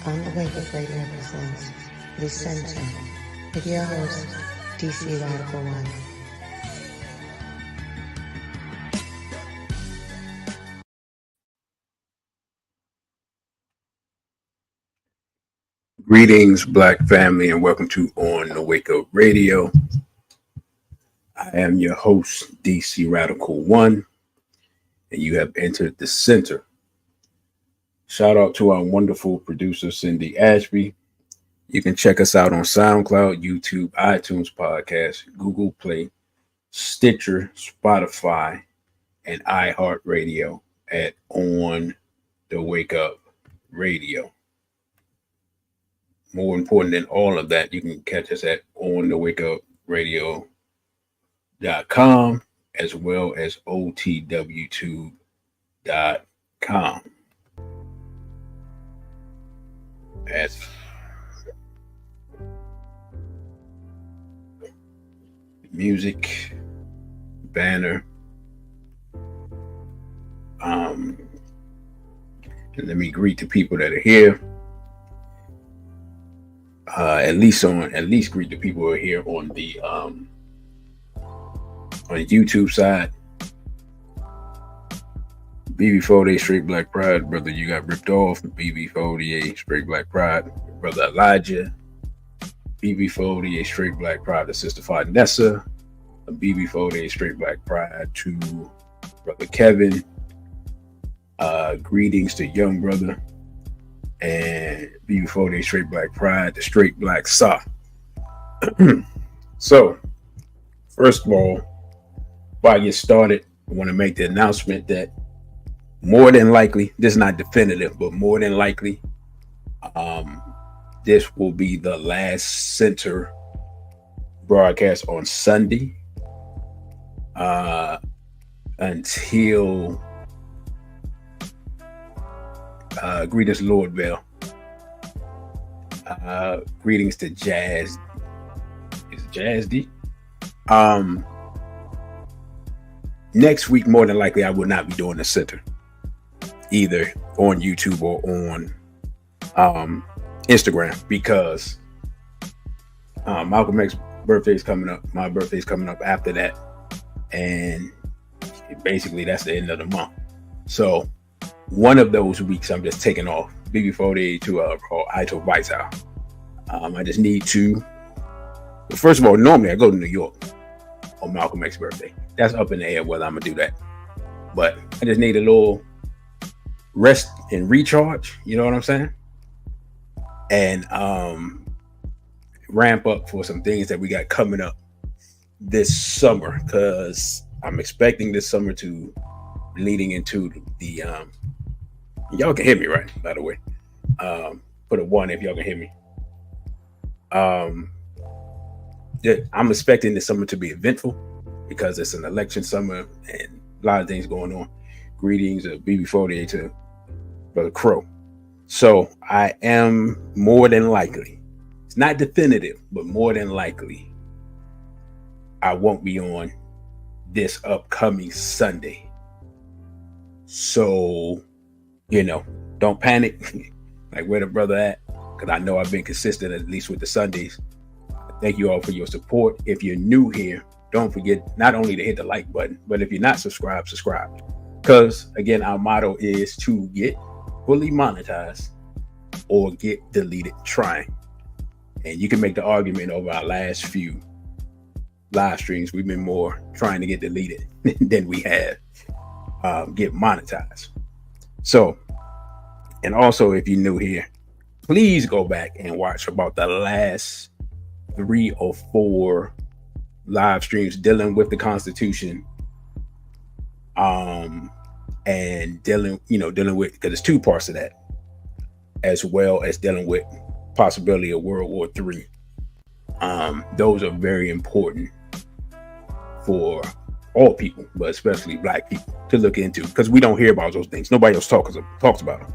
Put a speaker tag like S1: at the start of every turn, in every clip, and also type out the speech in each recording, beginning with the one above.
S1: On the Wake Up Radio presents The Center with your host, DC Radical One.
S2: Greetings, Black family, and welcome to On the Wake Up Radio. I am your host, DC Radical One, and you have entered the center. Shout out to our wonderful producer, Cindy Ashby. You can check us out on SoundCloud, YouTube, iTunes Podcast, Google Play, Stitcher, Spotify, and iHeartRadio at On the Wake Up Radio. More important than all of that, you can catch us at onthewakeupradio.com as well as otwtube.com. As music banner. And let me greet the people that are here. At least greet the people who are here on the YouTube side. BB48 Straight Black Pride, brother, you got ripped off. BB48 Straight Black Pride, brother Elijah. BB48 Straight Black Pride to Sister Farnessa. BB48 Straight Black Pride to brother Kevin. Greetings to young brother. And BB48 Straight Black Pride to Straight Black Sa. So, first of all, before I get started, I want to make the announcement that more than likely, this is not definitive, but more than likely, this will be the last center broadcast on Sunday until greetings Lord Bell. Greetings to Jazz. Is it Jazz D? Next week, more than likely, I will not be doing the center, either on YouTube or on Instagram, because Malcolm X's birthday is coming up. My birthday is coming up after that, and basically that's the end of the month. So one of those weeks, I'm just taking off BB48 to Ito White's house. I just need to. First of all, normally I go to New York on Malcolm X's birthday. That's up in the air whether I'm gonna do that, but I just need a little rest and recharge. You know what I'm saying? And ramp up for some things that we got coming up this summer, because I'm expecting this summer to leading into the y'all can hear me, right? By the way, put a 1 if y'all can hear me. I'm expecting this summer to be eventful because it's an election summer, and a lot of things going on. Greetings of BB48 to Brother Crow. So I am more than likely, it's not definitive, but more than likely, I won't be on this upcoming Sunday. So, don't panic. Like, where the brother at? Because I know I've been consistent, at least with the Sundays. Thank you all for your support. If you're new here, don't forget not only to hit the like button, but if you're not subscribed, subscribe. Because, again, our motto is to get fully monetized or get deleted trying. And you can make the argument over our last few live streams. We've been more trying to get deleted than we have get monetized. So, and also, if you're new here, please go back and watch about the last 3 or 4 live streams dealing with the Constitution, and dealing with, because it's 2 parts of that, as well as dealing with possibility of World War III. Those are very important for all people, but especially Black people, to look into, because we don't hear about those things. Nobody else talks about them.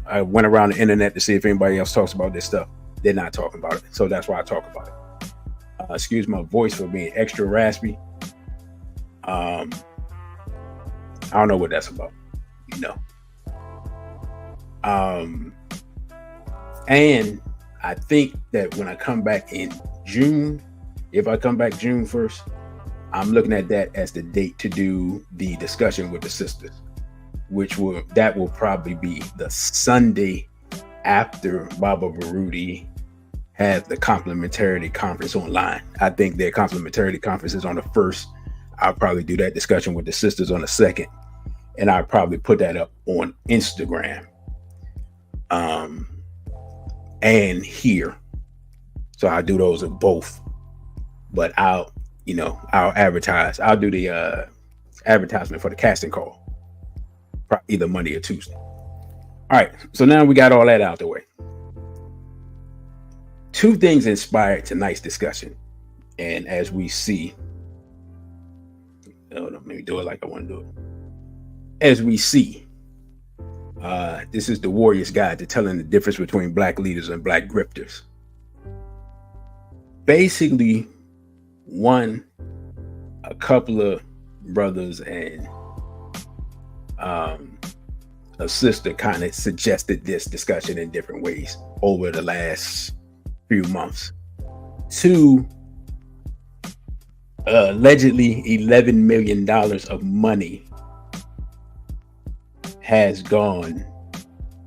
S2: I went around the internet to see if anybody else talks about this stuff. They're not talking about it, so that's why I talk about it. Excuse my voice for being extra raspy. I don't know what that's about, and I think that when I come back in June, if I come back June 1st, I'm looking at that as the date to do the discussion with the sisters, that will probably be the Sunday after Baba Baruti has the complementarity conference online. I think their complementarity conference is on the 1st. I'll probably do that discussion with the sisters on the 2nd, and I'll probably put that up on Instagram and here. So I'll do those of both, but I'll advertise. I'll do the advertisement for the casting call either Monday or Tuesday. All right, so now we got all that out the way. 2 things inspired tonight's discussion, and as we see, let me do it like I want to do it. As we see, this is the Warrior's Guide to telling the difference between Black leaders and Black grifters. Basically, a couple of brothers and a sister kind of suggested this discussion in different ways over the last few months. 2, allegedly $11 million of money has gone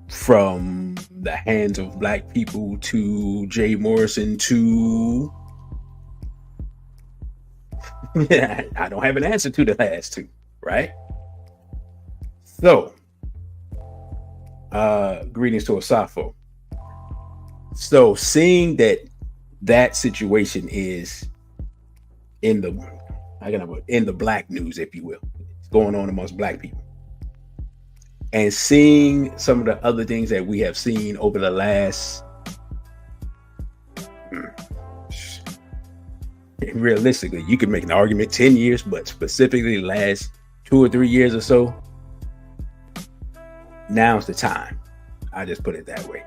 S2: from the hands of Black people to Jay Morrison to I don't have an answer to the last 2, right? So, greetings to Asafo. So, seeing that situation is in the Black news, if you will, it's going on amongst Black people, and seeing some of the other things that we have seen over the last, realistically, you could make an argument 10 years, but specifically the last 2 or 3 years or so, now's the time. I just put it that way.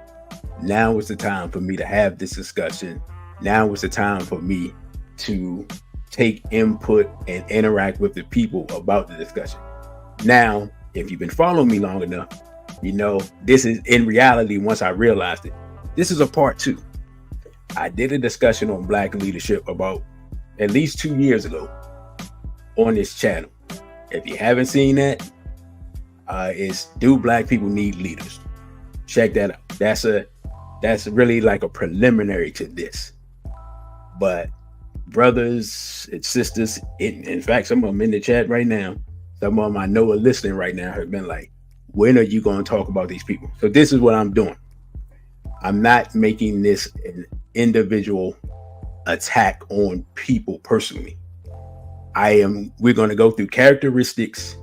S2: Now is the time for me to have this discussion. Now is the time for me to take input and interact with the people about the discussion. Now, if you've been following me long enough, this is, in reality, once I realized it, this is a part 2. I did a discussion on Black leadership about at least 2 years ago on this channel. If you haven't seen that, it's Do Black People Need Leaders? Check that out. That's really like a preliminary to this. But brothers and sisters, in fact, some of them in the chat right now, some of them I know are listening right now, have been like, when are you going to talk about these people? So this is what I'm doing. I'm not making this individual attack on people personally. We're going to go through characteristics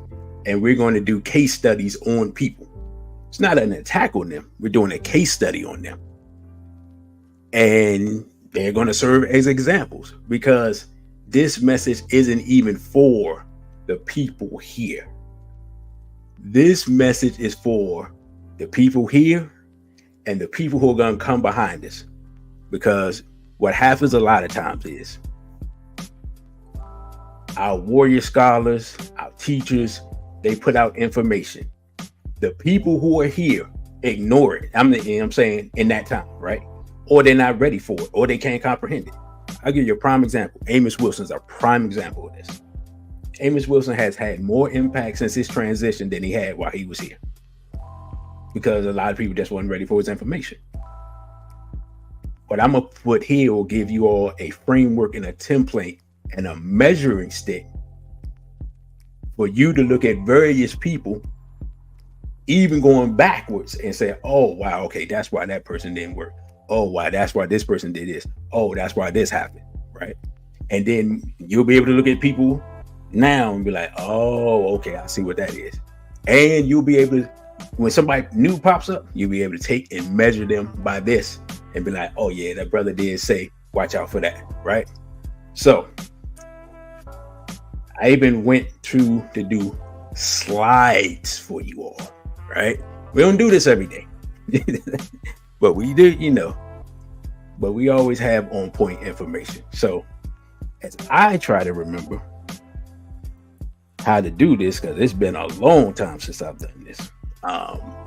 S2: and we're going to do case studies on people. It's not an attack on them. We're doing a case study on them. And they're going to serve as examples, because this message isn't even for the people here. This message is for the people here and the people who are going to come behind us. Because what happens a lot of times is our warrior scholars, our teachers, they put out information. The people who are here ignore it. I'm saying in that time, right? Or they're not ready for it, or they can't comprehend it. I'll give you a prime example. Amos Wilson's a prime example of this. Amos Wilson has had more impact since his transition than he had while he was here. Because a lot of people just wasn't ready for his information. What I'm going to put here will give you all a framework and a template and a measuring stick for you to look at various people, even going backwards, and say, oh, wow, okay, that's why that person didn't work. Oh, wow, that's why this person did this. Oh, that's why this happened, right? And then you'll be able to look at people now and be like, oh, okay, I see what that is. And you'll be able to, when somebody new pops up, you'll be able to take and measure them by this and be like, oh yeah, that brother did say, watch out for that, right? So I even went through to do slides for you all, right? We don't do this every day, but we do, but we always have on point information. So as I try to remember how to do this, because it's been a long time since I've done this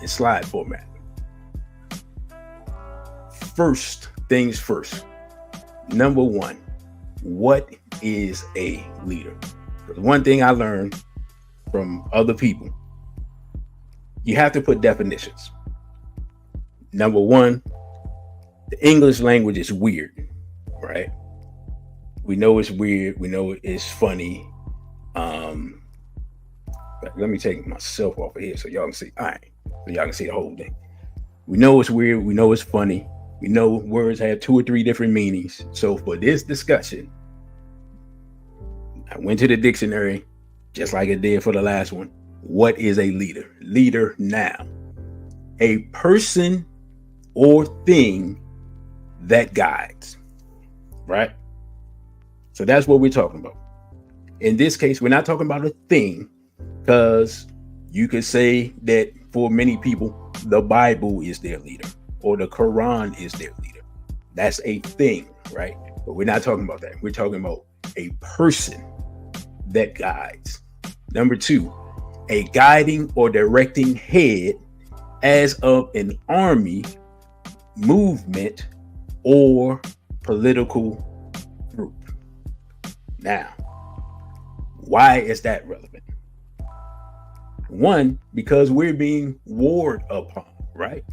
S2: in slide format. First things first. Number one, what is a leader? Because one thing I learned from other people, you have to put definitions. Number one, the English language is weird, right? We know it's weird. We know it's funny. But let me take myself off of here so y'all can see. All right, so y'all can see the whole thing. We know it's weird. We know it's funny. We know words have 2 or 3 different meanings. So for this discussion, I went to the dictionary, just like I did for the last one. What is a leader? Leader, noun. A person or thing that guides, right? So that's what we're talking about. In this case, we're not talking about a thing, because you could say that for many people, the Bible is their leader or the Quran is their leader. That's a thing, right? But we're not talking about that. We're talking about a person that guides. Number 2, a guiding or directing head as of an army, movement, or political group. Now, why is that relevant? One, because we're being warred upon, right?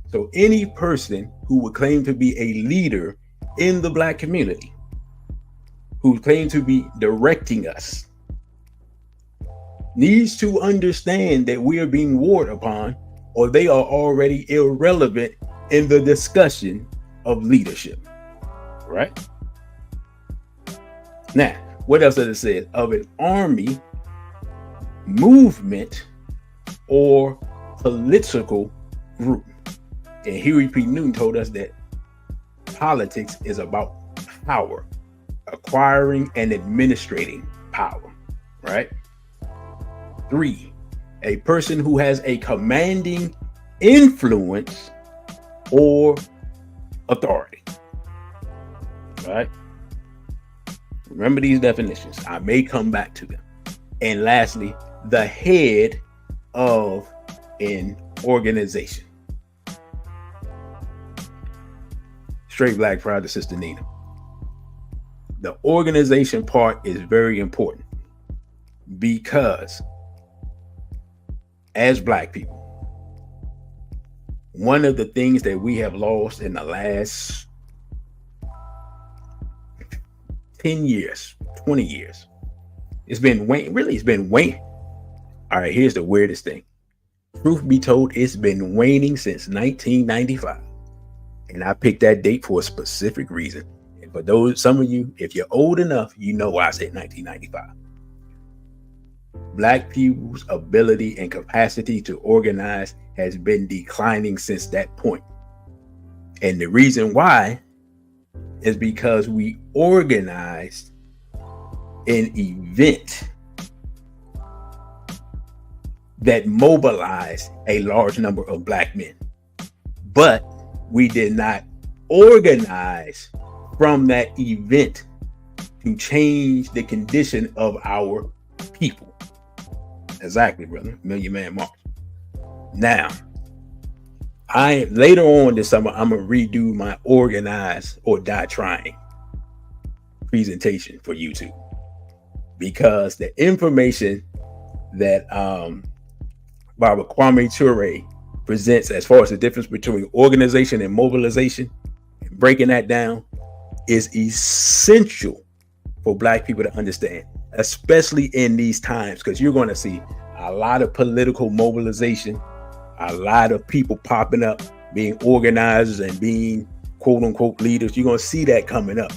S2: So any person who would claim to be a leader in the Black community, who claim to be directing us, needs to understand that we are being warred upon, or they are already irrelevant in the discussion of leadership, right? Now, what else does it say? Of an army, movement, or political group. And Huey P. Newton told us that politics is about power, acquiring and administrating power, right? 3, a person who has a commanding influence or authority, right? Remember these definitions. I may come back to them. And lastly, the head of an organization. Straight Black, proud to Sister Nina. The organization part is very important because as Black people, one of the things that we have lost in the last 10 years, 20 years, it's been waning. All right, here's the weirdest thing. Truth be told, it's been waning since 1995. And I picked that date for a specific reason. And for some of you, if you're old enough, you know why I said 1995. Black people's ability and capacity to organize has been declining since that point. And the reason why is because we organized an event that mobilized a large number of black men. But we did not organize from that event to change the condition of our people. Exactly, brother. Million Man March. Now, later on this summer, I'm gonna redo my organize or die trying presentation for YouTube, because the information that Baba Kwame Ture presents as far as the difference between organization and mobilization, breaking that down, is essential for black people to understand, especially in these times, because you're going to see a lot of political mobilization, a lot of people popping up, being organizers and being quote unquote leaders. You're going to see that coming up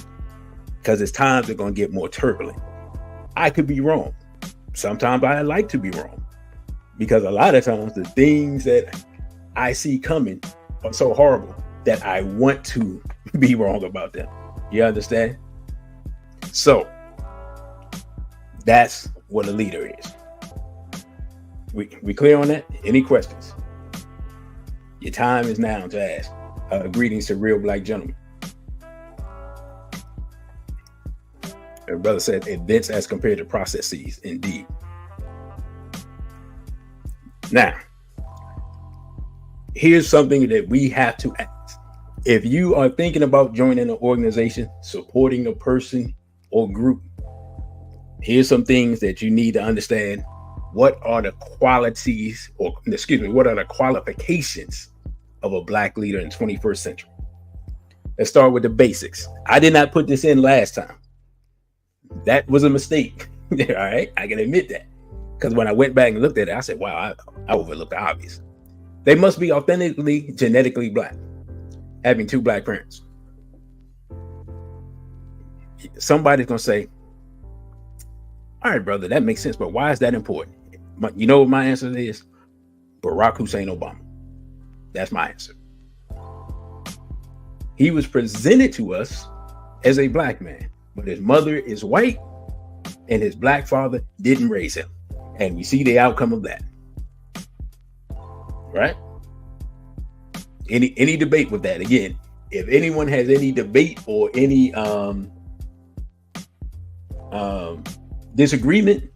S2: because as times are going to get more turbulent. I could be wrong. Sometimes I like to be wrong, because a lot of times the things that I see coming are so horrible that I want to be wrong about them. You understand? So that's what a leader is. We clear on that? Any questions? Your time is now to ask. Greetings to real black gentlemen. Our brother said events as compared to processes. Indeed. Now, here's something that we have to ask. If you are thinking about joining an organization, supporting a person or group, here's some things that you need to understand. What are the qualities, or what are the qualifications of a black leader in the 21st century? Let's start with the basics. I did not put this in last time. That was a mistake. All right, I can admit that. Because when I went back and looked at it, I said, wow, I overlooked the obvious. They must be authentically, genetically black, having 2 black parents. Somebody's going to say, all right, brother, that makes sense, but why is that important? You know what my answer is? Barack Hussein Obama. That's my answer. He was presented to us as a black man, but his mother is white and his black father didn't raise him. And we see the outcome of that. Right? Any debate with that? Again, if anyone has any debate or any disagreement,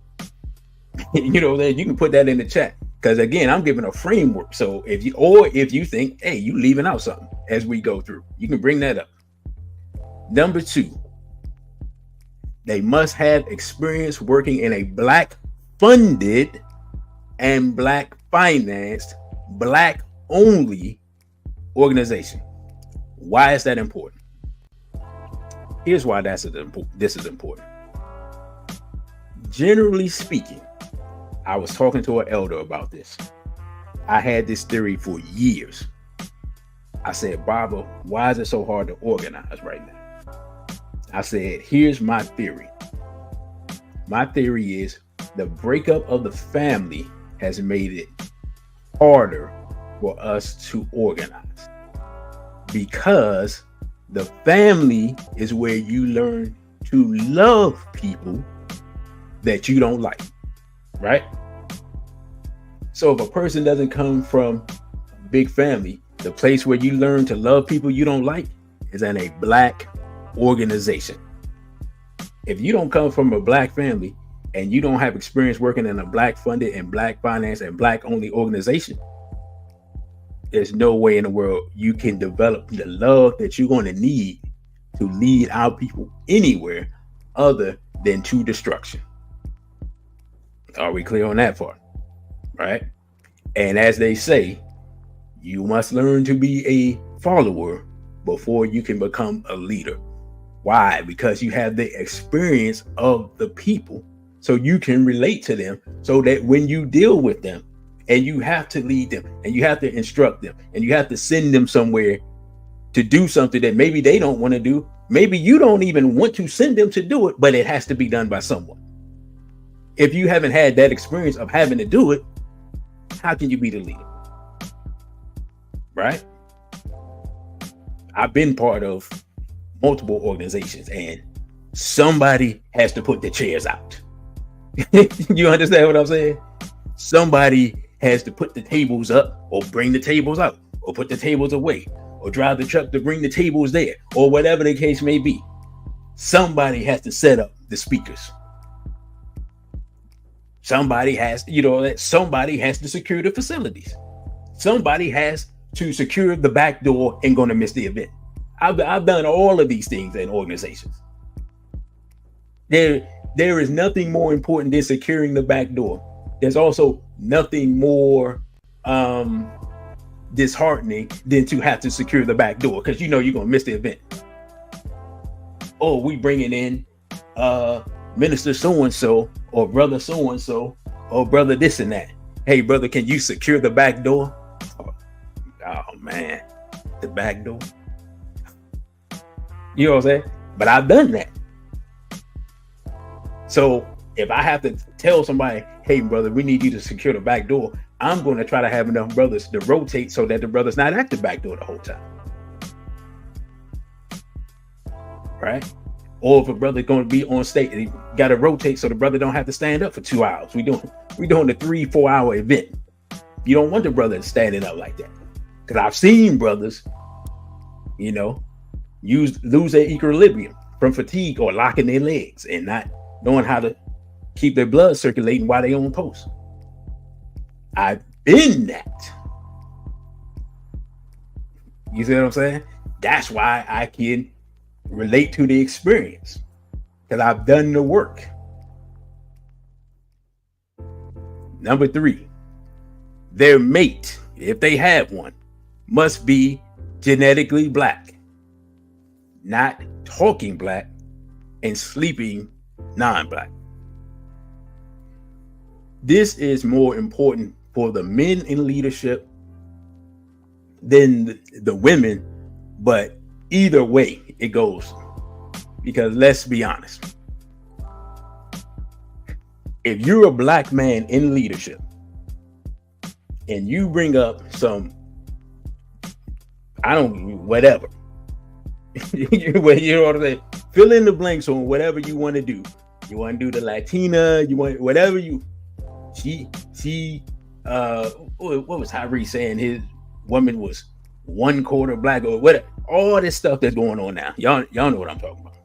S2: then you can put that in the chat. Because again, I'm giving a framework. So if you think, hey, you leaving out something as we go through, you can bring that up. Number 2, they must have experience working in a black funded and black financed, black only organization. Why is that important? Here's why this is important. Generally speaking, I was talking to an elder about this. I had this theory for years. I said, Baba, why is it so hard to organize right now? I said, here's my theory. My theory is the breakup of the family has made it harder for us to organize, because the family is where you learn to love people that you don't like, right? So if a person doesn't come from a big family, the place where you learn to love people you don't like is in a black organization. If you don't come from a black family and you don't have experience working in a black funded and black finance and black only organization, there's no way in the world you can develop the love that you're going to need to lead our people anywhere other than to destruction. Are we clear on that part? Right? And as they say, you must learn to be a follower before you can become a leader. Why? Because you have the experience of the people, so you can relate to them, so that when you deal with them and you have to lead them and you have to instruct them and you have to send them somewhere to do something that maybe they don't want to do, maybe you don't even want to send them to do it, but it has to be done by someone. If you haven't had that experience of having to do it, how can you be the leader? Right? I've been part of multiple organizations and somebody has to put the chairs out. You understand what I'm saying? Somebody has to put the tables up or bring the tables out or put the tables away or drive the truck to bring the tables there or whatever the case may be. Somebody has to set up the speakers. Somebody has, somebody has to secure the facilities. Somebody has to secure the back door and going to miss the event. I've done all of these things in organizations. There is nothing more important than securing the back door. There's also nothing more disheartening than to have to secure the back door because you're going to miss the event. Oh, we bringing in minister so-and-so or brother so-and-so or brother this and that. Hey, brother, can you secure the back door? Oh man, the back door. You know what I'm saying? But I've done that. So if I have to tell somebody, hey, brother, we need you to secure the back door, I'm going to try to have enough brothers to rotate so that the brother's not at the back door the whole time. Right? Or if a brother's going to be on stage, he got to rotate so the brother don't have to stand up for 2 hours. We doing a 3-4 hour event. You don't want the brother standing up like that. Because I've seen brothers, lose their equilibrium from fatigue or locking their legs and not knowing how to keep their blood circulating while they on post. I've been that. You see what I'm saying? That's why I can relate to the experience, because I've done the work. Number 3, their mate, if they have one, must be genetically black, not talking black and sleeping non-black. This is more important for the men in leadership than the women, but either way it goes, because let's be honest, if you're a black man in leadership and you bring up some, whatever, you know what I'm saying? Fill in the blanks on whatever you want to do. You want to do the Latina, you want whatever you, what was Tyree saying? His woman was 1/4 black or whatever. All this stuff that's going on now. Y'all know what I'm talking about.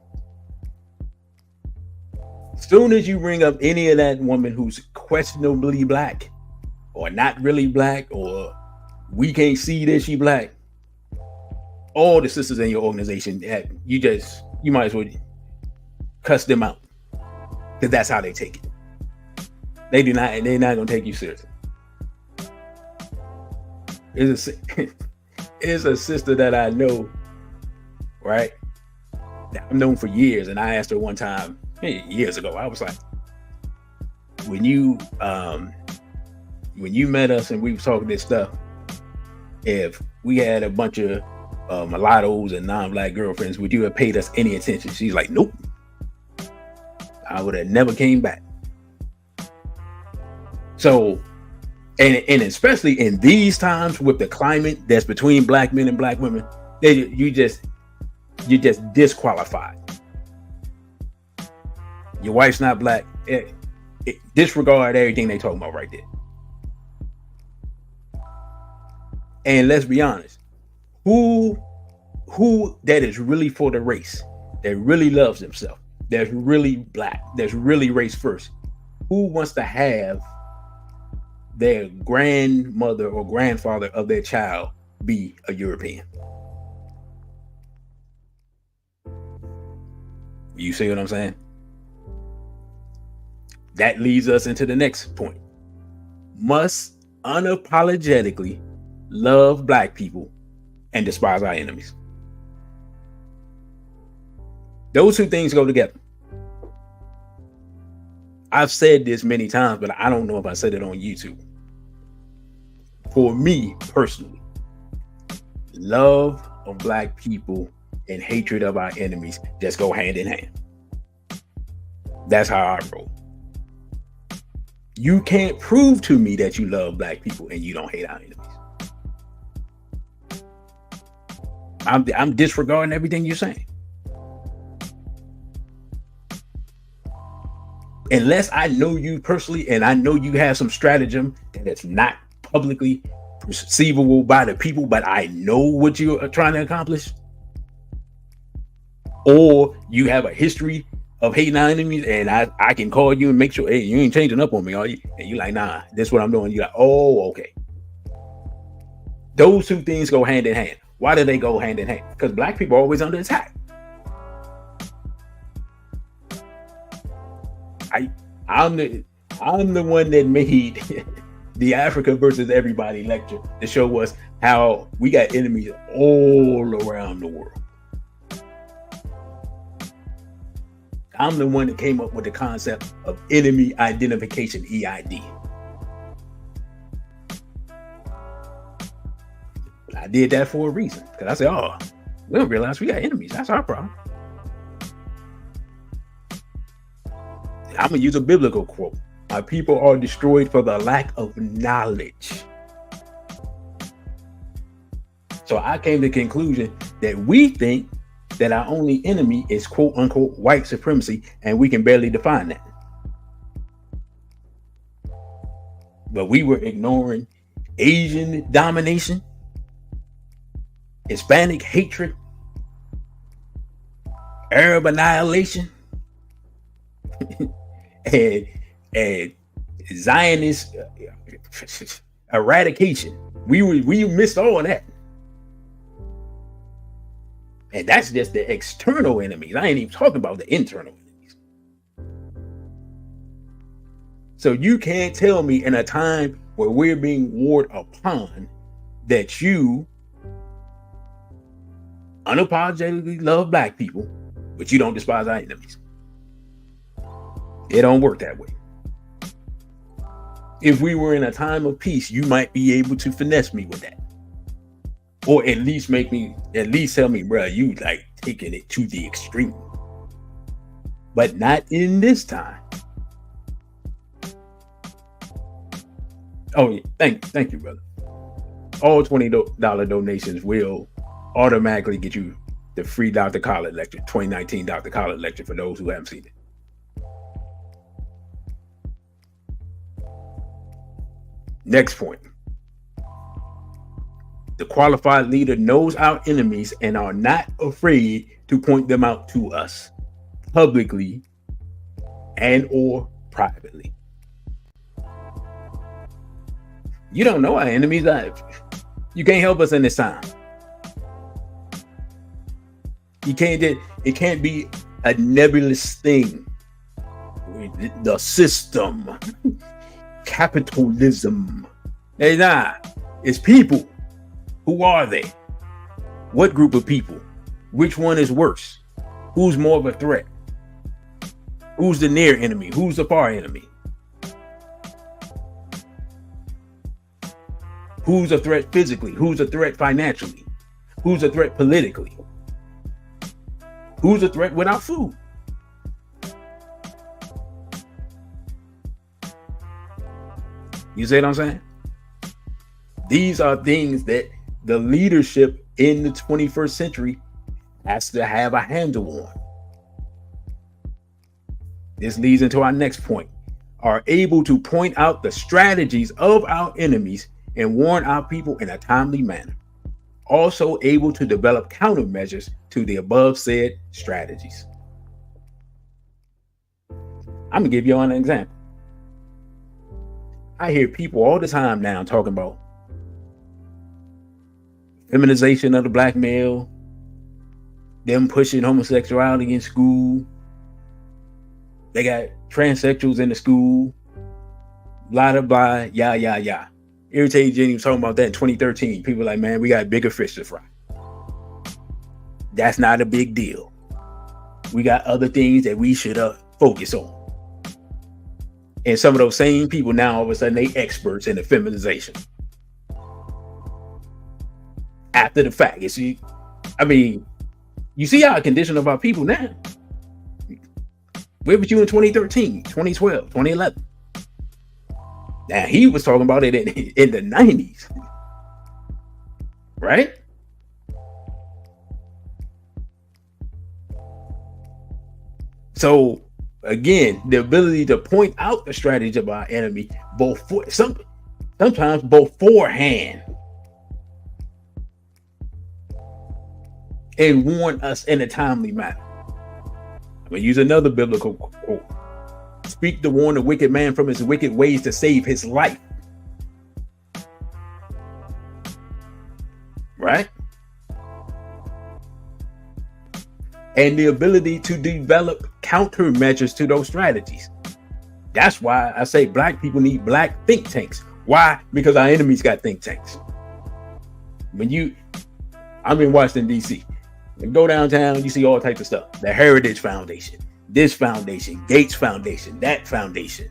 S2: As soon as you bring up any of that woman who's questionably black or not really black or we can't see that she black, all the sisters in your organization, you might as well cuss them out, because that's how they take it. They're not gonna take you seriously. It's a sister that I know, right? That I've known for years, and I asked her one time years ago. I was like, when you met us and we was talking this stuff, if we had a bunch of mulattoes and non-black girlfriends, would you have paid us any attention? She's like, nope. I would have never came back. So, and especially in these times with the climate that's between black men and black women, you're just disqualified. Your wife's not black. Disregard everything they talking about right there. And let's be honest, who that is really for the race, that really loves himself, that's really black, that's really race first, who wants to have their grandmother or grandfather of their child be a European? You see what I'm saying? That leads us into the next point. Must unapologetically love black people and despise our enemies. Those two things go together. I've said this many times, but I don't know if I said it on YouTube. For me personally, love of black people and hatred of our enemies just go hand in hand. That's how I roll. You can't prove to me that you love black people and you don't hate our enemies. I'm disregarding everything you're saying. unless I know you personally and I know you have some stratagem that is not publicly perceivable by the people, but I know what you are trying to accomplish, or you have a history of hating our enemies, and I can call you and make sure, hey, you ain't changing up on me, are you? And you like, nah, this is what I'm doing. You like, oh, okay. Those two things go hand in hand. Why do they go hand in hand? Because black people are always under attack. I'm the one that made the Africa versus everybody lecture to show us how we got enemies all around the world. I'm the one that came up with the concept of enemy identification, EID. I did that for a reason, because I said, oh, we don't realize we got enemies. That's our problem. I'm going to use a biblical quote. My people are destroyed for the lack of knowledge. So I came to the conclusion that we think that our only enemy is quote unquote white supremacy, and we can barely define that. But we were ignoring Asian domination, Hispanic hatred, Arab annihilation, and Zionist eradication. We missed all of that. And that's just the external enemies. I ain't even talking about the internal enemies. So you can't tell me in a time where we're being warred upon that you unapologetically love black people, but you don't despise our enemies. It don't work that way. If we were in a time of peace, you might be able to finesse me with that. Or at least tell me, bro, you like taking it to the extreme. But not in this time. Oh, yeah. Thank you, brother. All $20 donations will automatically get you the free Dr. Khaled lecture, 2019 Dr. Khaled lecture for those who haven't seen it. Next point. The qualified leader knows our enemies and are not afraid to point them out to us publicly and or privately. You don't know our enemies. You can't help us in this time. It can't be a nebulous thing. The system, capitalism. It's not. It's people. Who are they? What group of people? Which one is worse? Who's more of a threat? Who's the near enemy? Who's the far enemy? Who's a threat physically? Who's a threat financially? Who's a threat politically? Who's a threat without food? You see what I'm saying? These are things that the leadership in the 21st century has to have a handle on. This leads into our next point. Are able to point out the strategies of our enemies and warn our people in a timely manner. Also able to develop countermeasures to the above said strategies. I'm gonna give you an example. I hear people all the time now talking about feminization of the black male, them pushing homosexuality in school. They got transsexuals in the school, blah, blah, blah, yeah. Irritated Jenny was talking about that in 2013. People like, man, we got bigger fish to fry. That's not a big deal. We got other things that we should focus on. And some of those same people now, all of a sudden, they experts in the feminization. After the fact, you see how condition of our people now. Where was you in 2013, 2012, 2011? Now he was talking about it in the 90s, right? So Again, the ability to point out the strategy of our enemy sometimes beforehand, and warn us in a timely manner. I'm going to use another biblical quote. Speak to warn the wicked man from his wicked ways to save his life. Right? And the ability to develop countermeasures to those strategies. That's why I say black people need black think tanks. Why? Because our enemies got think tanks. I'm in Washington, D.C. You go downtown, you see all types of stuff. The Heritage Foundation, this foundation, Gates Foundation, that foundation.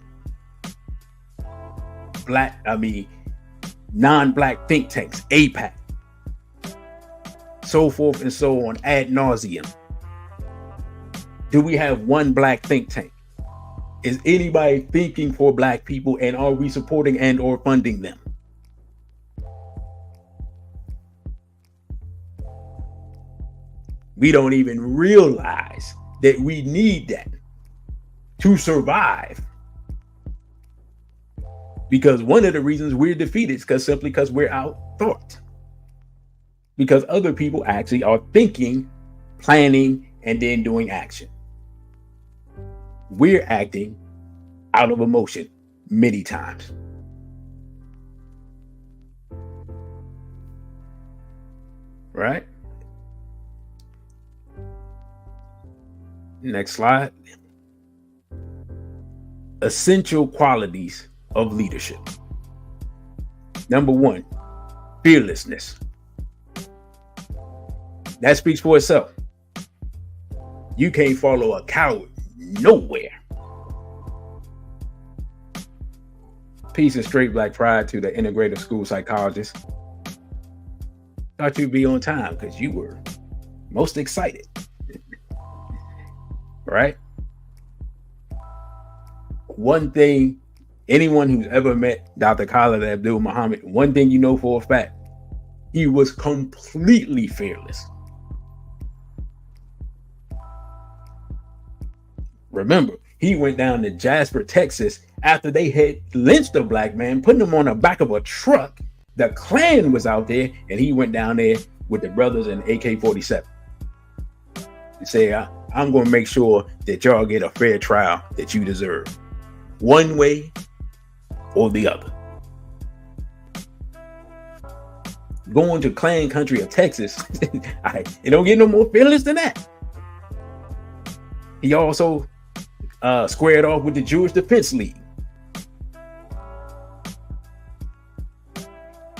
S2: Non-black think tanks, APAC. So forth and so on, ad nauseum. Do we have one black think tank? Is anybody thinking for black people, and are we supporting and or funding them? We don't even realize that we need that to survive. Because one of the reasons we're defeated is simply because we're outthought. Because other people actually are thinking, planning, and then doing action. We're acting out of emotion many times. Right? Next slide. Essential qualities of leadership. Number 1, fearlessness. That speaks for itself. You can't follow a coward nowhere. Peace and straight black pride to the integrative school psychologist. Thought you'd be on time because you were most excited. Right? One thing, anyone who's ever met Dr. Khalid Abdul Muhammad, one thing you know for a fact, he was completely fearless. Remember, he went down to Jasper, Texas, after they had lynched a black man, putting him on the back of a truck. The Klan was out there, and he went down there with the brothers in AK-47. He said, I'm going to make sure that y'all get a fair trial that you deserve, one way or the other. Going to Klan country of Texas, it don't get no more fearless than that. He also squared off with the Jewish Defense League.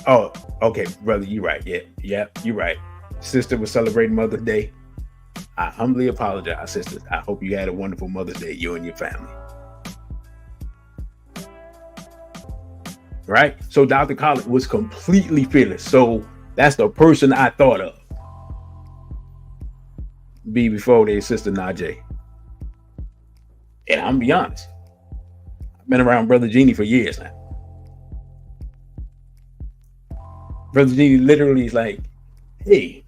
S2: Oh, okay, brother, you're right. Yeah, you're right. Sister was celebrating Mother's Day. I humbly apologize, sisters. I hope you had a wonderful Mother's Day, you and your family. Right? So Dr. Khalid was completely fearless. So that's the person I thought of. Before their sister Najee. And I'm gonna be honest, I've been around Brother Genie for years now. Brother Genie literally is like, hey,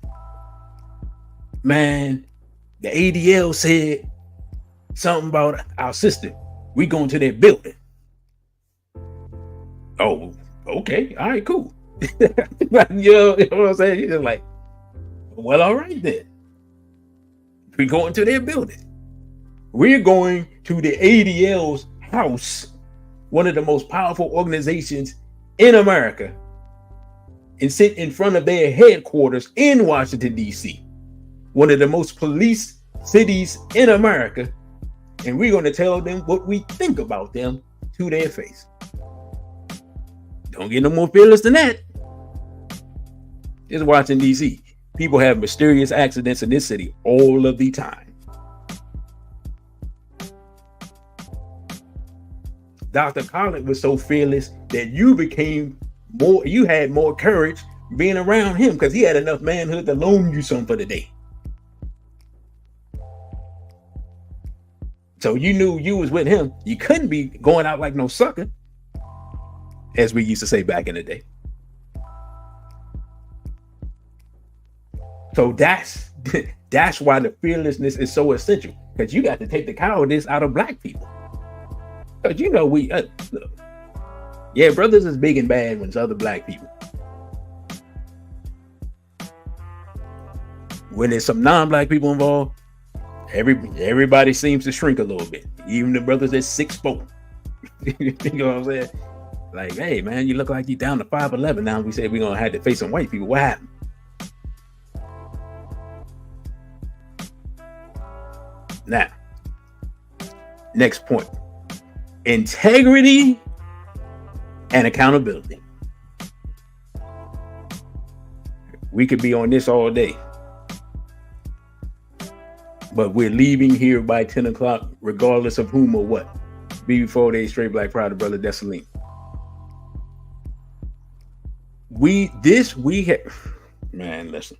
S2: man, the ADL said something about our sister. We going to their building. Oh, okay. All right, cool. You know what I'm saying? He's just like, well, all right then. We're going to their building. We're going to the ADL's house, one of the most powerful organizations in America, and sit in front of their headquarters in Washington, D.C., one of the most policed cities in America, and we're going to tell them what we think about them to their face. Don't get no more fearless than that. Just watching D.C. People have mysterious accidents in this city all of the time. Dr. Khalid was so fearless that you had more courage being around him because he had enough manhood to loan you some for the day. So you knew you was with him. You couldn't be going out like no sucker, as we used to say back in the day. So that's why the fearlessness is so essential. because you got to take the cowardice out of black people. Because you know look, yeah, brothers is big and bad when it's other black people. When there's some non-black people involved, everybody seems to shrink a little bit. Even the brothers that's 6'4". You know what I'm saying? Like, hey man, you look like you down to 5'11" now. We said we're gonna have to face some white people. What happened? Now, next point. Integrity and accountability. We could be on this all day. But we're leaving here by 10 o'clock, regardless of whom or what. Be 4 days straight Black Pride, Brother Desaline. Man, listen.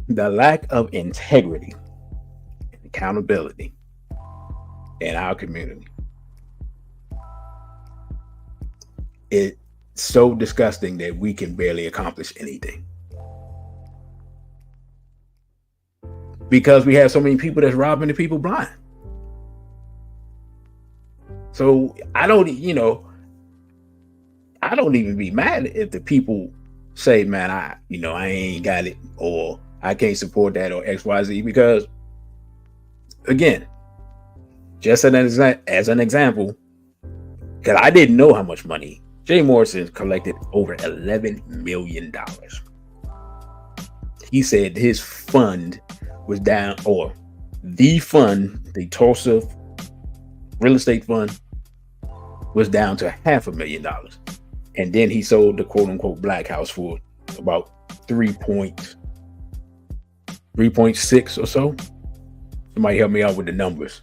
S2: The lack of integrity and accountability in our community. It's so disgusting that we can barely accomplish anything. Because we have so many people that's robbing the people blind. So I don't even be mad if the people say, man, I ain't got it, or I can't support that, or XYZ, because again, just as an example, because I didn't know how much money Jay Morrison collected, over $11 million. He said his fund was down, or the Tulsa real estate fund was down to $500,000. And then he sold the quote unquote black house for about 3.6 or so. Somebody help me out with the numbers.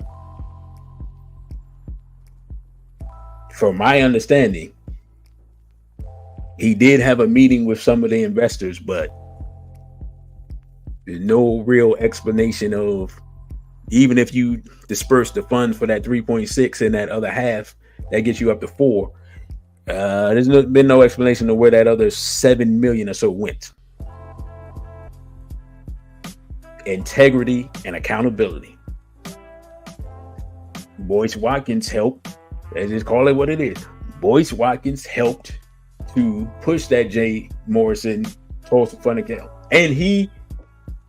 S2: From my understanding, he did have a meeting with some of the investors, but there's no real explanation of, even if you disperse the funds for that 3.6 and that other half, that gets you up to 4. There's been no explanation of where that other 7 million or so went. Integrity and accountability. Boyce Watkins helped. Let's just call it what it is. Boyce Watkins helped to push that Jay Morrison Tulsa fund account, and he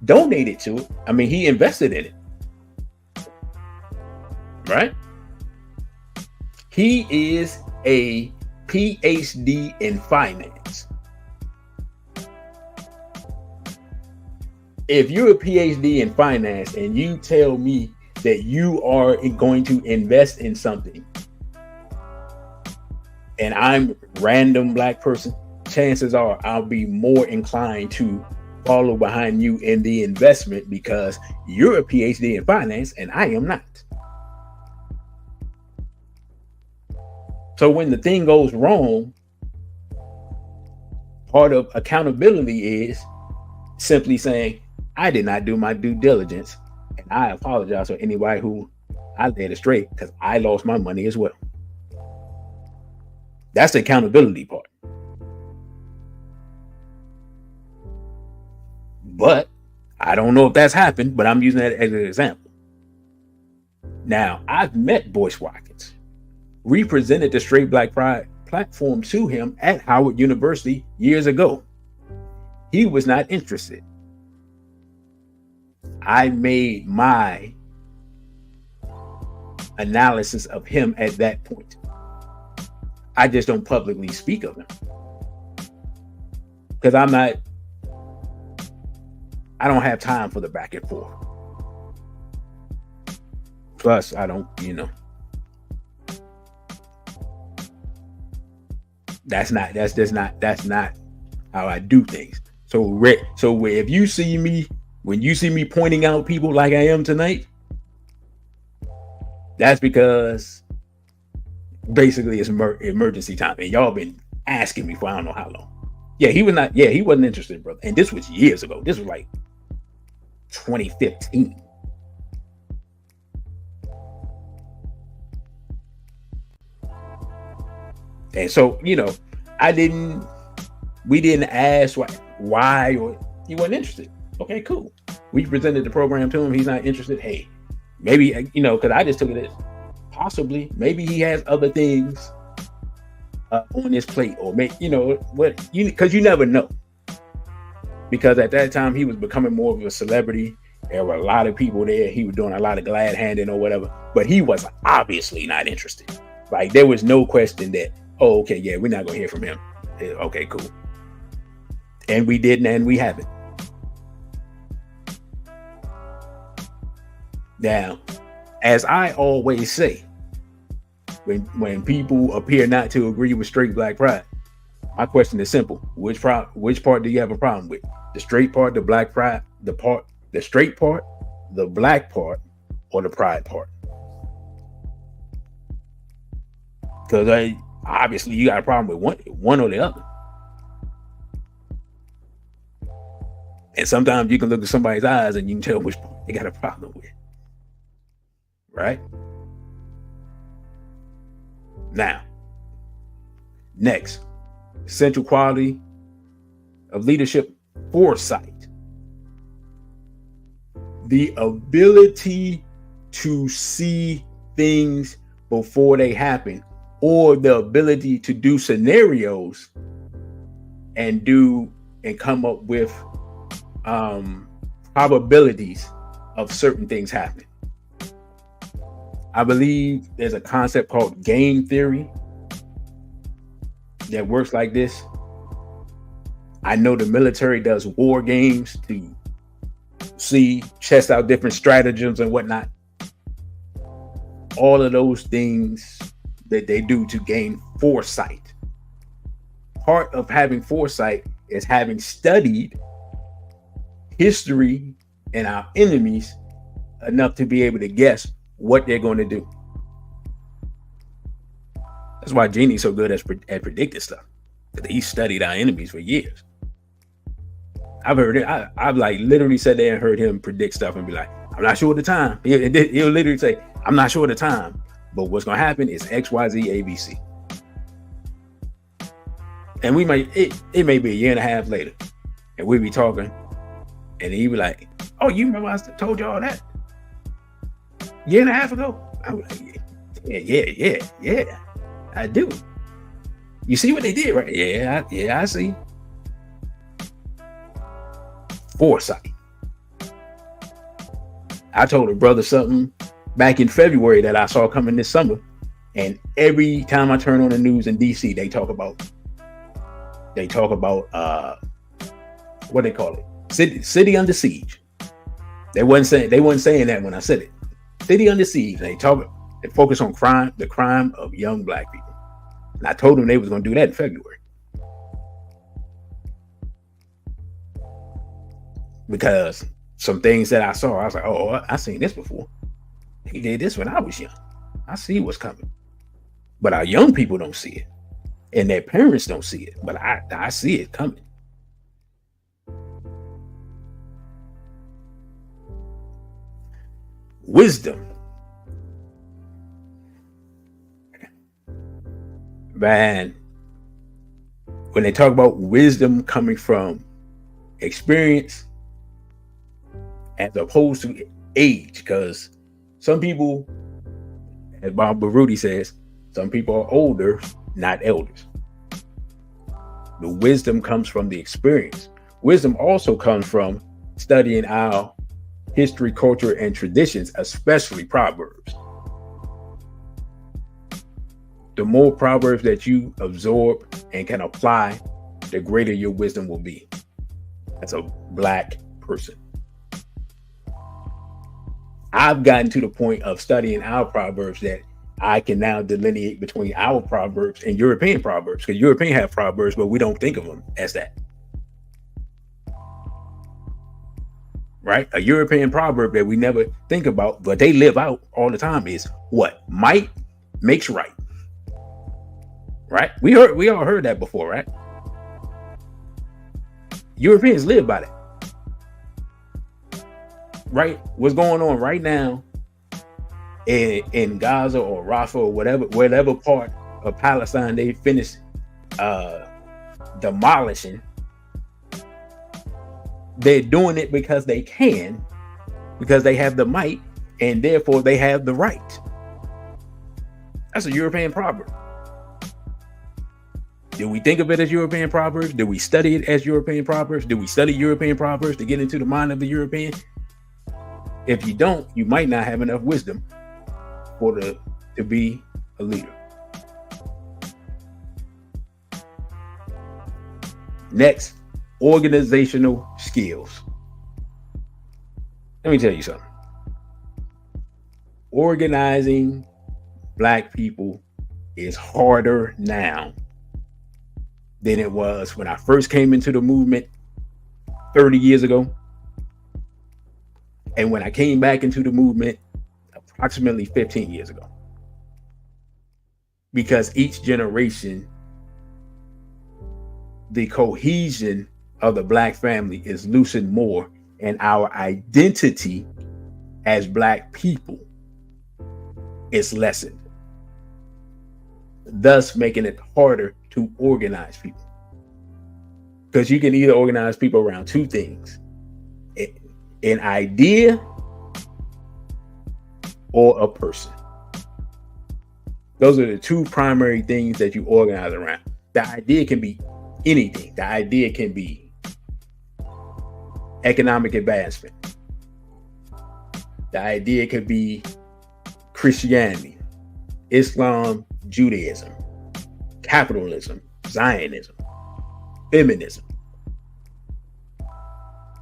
S2: donated to it. I mean, he invested in it, right? He is a PhD in finance. If you're a PhD in finance and you tell me that you are going to invest in something, and I'm a random black person, chances are I'll be more inclined to follow behind you in the investment, because you're a PhD in finance and I am not. So when the thing goes wrong, part of accountability is simply saying, I did not do my due diligence, and I apologize for anybody who I led astray, because I lost my money as well. That's the accountability part. But I don't know if that's happened, but I'm using that as an example. Now, I've met Boyce Watkins, represented the Straight Black Pride platform to him at Howard University years ago. He was not interested. I made my analysis of him at that point. I just don't publicly speak of him, because I don't have time for the back and forth. Plus, I don't, that's not how I do things. So if you see me, when you see me pointing out people like I am tonight, that's because basically it's emergency time, and y'all been asking me for I don't know how long. He wasn't interested, brother. And this was years ago. This was like 2015. And so, we didn't ask why, or he wasn't interested. Okay, cool. We presented the program to him. He's not interested. Hey, maybe, you know, because I just took it as possibly, maybe he has other things on his plate, or maybe, you know, what, because you never know. Because at that time he was becoming more of a celebrity. There were a lot of people there. He was doing a lot of glad handing or whatever, but he was obviously not interested. Like, there was no question that, oh, okay, yeah, we're not gonna hear from him. Okay, cool. And we didn't, and we haven't. Now, as I always say, when people appear not to agree with straight black pride, my question is simple: which part do you have a problem with? The straight part, the black pride, the straight part, the black part, or the pride part? Because obviously you got a problem with one or the other. And sometimes you can look at somebody's eyes and you can tell which part they got a problem with. Right? Now, next, central quality of leadership: foresight. The ability to see things before they happen, or the ability to do scenarios and come up with probabilities of certain things happening. I believe there's a concept called game theory that works like this. I know the military does war games to test out different stratagems and whatnot. All of those things that they do to gain foresight. Part of having foresight is having studied history and our enemies enough to be able to guess what they're going to do. That's why Genie's so good at predicting stuff, because he studied our enemies for years. I've heard it. I've like literally sat there and heard him predict stuff and be like, I'm not sure of the time. He'll literally say, I'm not sure of the time, but what's going to happen is X, Y, Z, A, B, C. And it may be a year and a half later, and we'll be talking, and he be like, oh, you remember I told you all that year and a half ago? I was like, yeah, I do. You see what they did, right? Yeah, I see. Foresight. I told a brother something back in February that I saw coming this summer, and every time I turn on the news in DC, they talk about what they call it, city under siege. They wasn't saying that when I said it. City under siege. They focus on the crime of young black people. And I told them they was going to do that in February. Because some things that I saw, I was like, oh, I seen this before. He did this when I was young. I see what's coming. But our young people don't see it. And their parents don't see it. But I see it coming. Wisdom. Man, when they talk about wisdom coming from experience as opposed to age, because some people, as Bob Baruti says, some people are older, not elders. The wisdom comes from the experience. Wisdom also comes from studying our history, culture, and traditions, especially Proverbs. The more Proverbs that you absorb and can apply, the greater your wisdom will be as a black person. I've gotten to the point of studying our Proverbs that I can now delineate between our Proverbs and European Proverbs, because Europeans have Proverbs, but we don't think of them as that. Right? A European proverb that we never think about, but they live out all the time is what? Might makes right. Right? We all heard that before, right? Europeans live by that. Right? What's going on right now in Gaza or Rafah or whatever part of Palestine they finished demolishing. they're doing it because they can, because they have the might, and therefore they have the right. That's a European proverb. Do we think of it as European proverbs? Do we study it as European proverbs? Do we study European proverbs to get into the mind of the European? If you don't, you might not have enough wisdom to be a leader. Next, organizational skills. Let me tell you something. Organizing Black people is harder now than it was when I first came into the movement 30 years ago. And when I came back into the movement approximately 15 years ago. Because each generation, the cohesion of the Black family is loosened more, and our identity as Black people is lessened, thus making it harder to organize people. Because you can either organize people around two things: an idea or a person. Those are the two primary things that you organize around. The idea can be anything. The idea can be economic advancement. The idea could be Christianity, Islam, Judaism, capitalism, Zionism, feminism.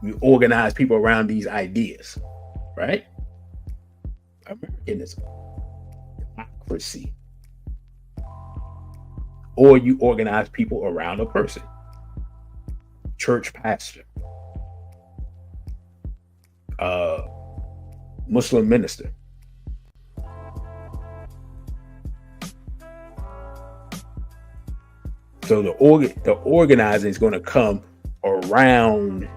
S2: We organize people around these ideas, right? Americanism, democracy. Or you organize people around a person. Church pastor, Muslim minister. So the organizing is going to come around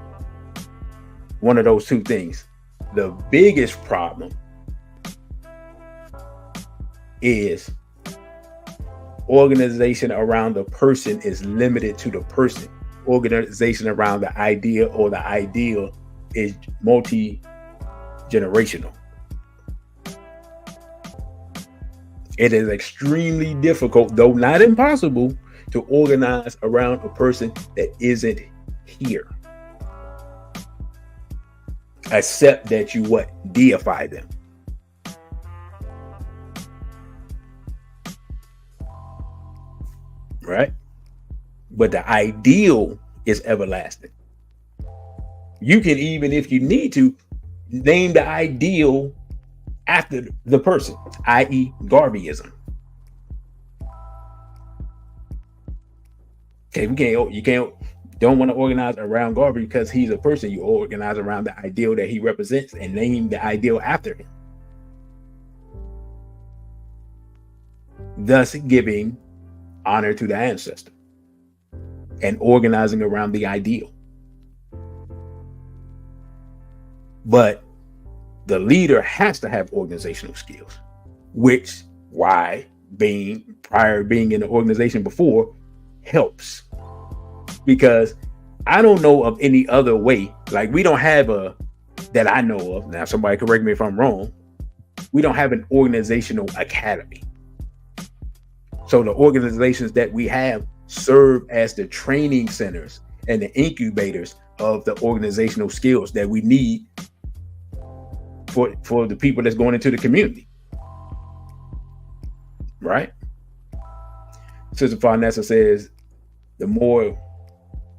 S2: one of those two things. The biggest problem is organization around the person is limited to the person. Organization around the idea or the ideal is multi-generational. It is extremely difficult, though not impossible, to organize around a person that isn't here. Except that you deify them. Right? But the ideal is everlasting. You can, even if you need to, name the ideal after the person, i.e. Garveyism. Okay, don't want to organize around Garvey because he's a person. You organize around the ideal that he represents and name the ideal after him. Thus giving honor to the ancestor and organizing around the ideal. But the leader has to have organizational skills, which being in the organization before helps. Because I don't know of any other way. Like, we don't have that I know of. Now, somebody correct me if I'm wrong. We don't have an organizational academy. So the organizations that we have serve as the training centers and the incubators of the organizational skills that we need for the people that's going into the community. Right? Sister Farnessa says, the more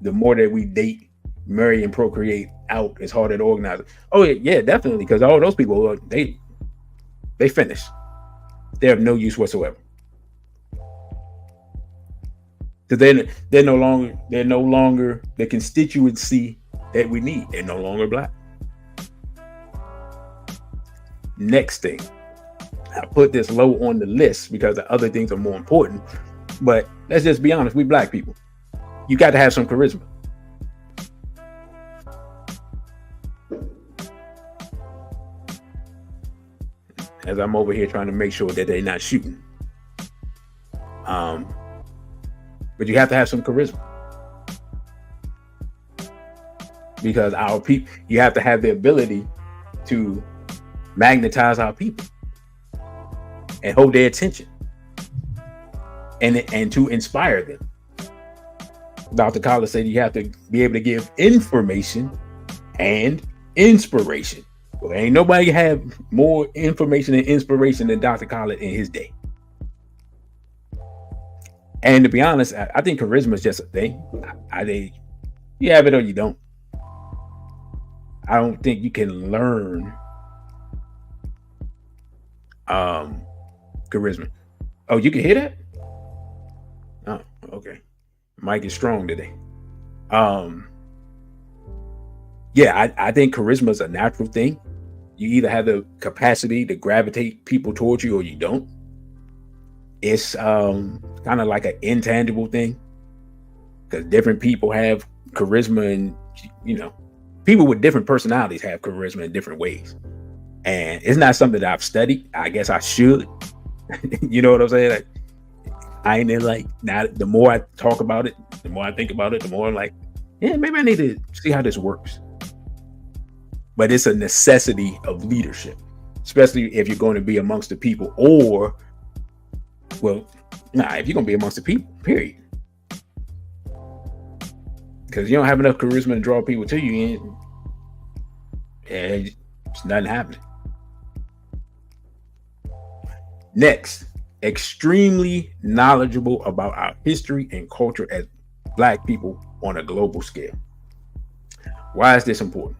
S2: that we date, marry, and procreate out, it's harder to organize. Oh yeah, definitely, because all those people, they finish. They have no use whatsoever. Because they're no longer the constituency that we need. They're no longer Black. Next thing, I put this low on the list because the other things are more important. But let's just be honest, we Black people. You got to have some charisma. As I'm over here trying to make sure that they're not shooting. But you have to have some charisma. because our people, you have to have the ability to magnetize our people and hold their attention and to inspire them. Dr. Collins said you have to be able to give information and inspiration. Well, ain't nobody have more information and inspiration than Dr. Collins in his day. And to be honest, I think charisma is just a thing. I think you have it or you don't. I don't think you can learn charisma. Oh, you can hear that? Oh, okay. Mike is strong today. Yeah, I think charisma is a natural thing. You either have the capacity to gravitate people towards you or you don't. It's kind of like an intangible thing, because different people have charisma, and people with different personalities have charisma in different ways. And it's not something that I've studied. I guess I should. You know what I'm saying? Like, I ain't in like, now the more I talk about it, the more I think about it, the more I'm like, yeah, maybe I need to see how this works. But it's a necessity of leadership, especially if you're going to be amongst the people, or, well, if you're going to be amongst the people, period. Because you don't have enough charisma to draw people to you, and it's nothing happening. Next, extremely knowledgeable about our history and culture as Black people on a global scale. Why is this important?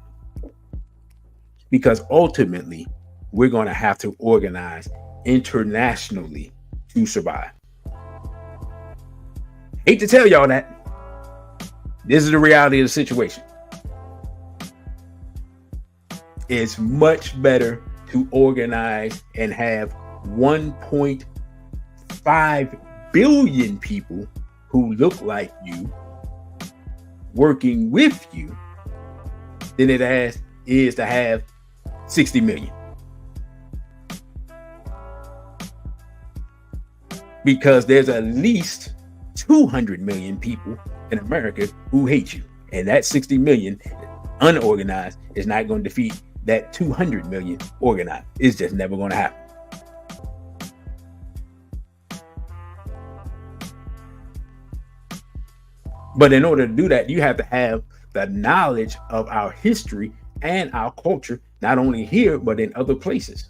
S2: Because ultimately, we're going to have to organize internationally to survive. Hate to tell y'all that. This is the reality of the situation. It's much better to organize and have 1.5 billion people who look like you working with you than it is to have 60 million. Because there's at least 200 million people in America who hate you. And that 60 million unorganized is not going to defeat that 200 million organized. It's just never going to happen. But in order to do that, you have to have the knowledge of our history and our culture, not only here, but in other places.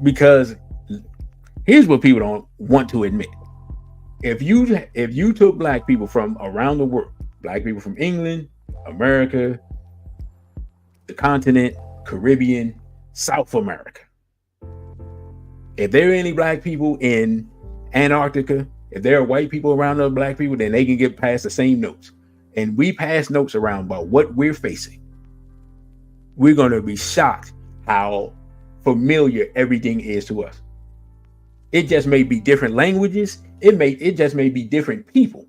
S2: Because here's what people don't want to admit. If you took Black people from around the world, Black people from England, America, the continent, Caribbean, South America, if there are any Black people in Antarctica, if there are white people around other Black people, then they can get past the same notes. And we pass notes around about what we're facing. We're going to be shocked how familiar everything is to us. It just may be different languages. It just may be different people.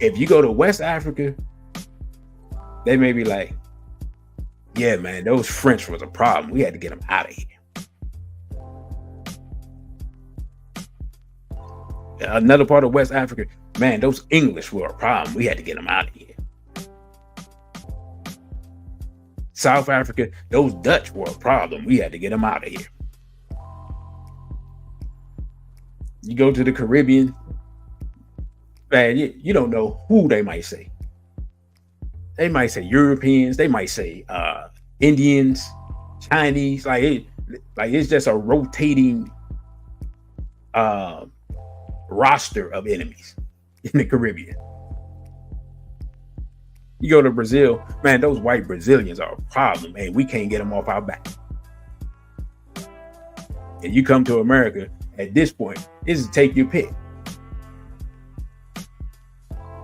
S2: If you go to West Africa, they may be like, yeah, man, those French was a problem. We had to get them out of here. Another part of West Africa, man, those English were a problem. We had to get them out of here. South Africa, those Dutch were a problem. We had to get them out of here. You go to the Caribbean, man, you don't know who they might say. They might say Europeans. They might say Indians, Chinese. It's just a rotating roster of enemies in the Caribbean. You go to Brazil, man, those white Brazilians are a problem, man. We can't get them off our back. And you come to America, at this point, it's to take your pick.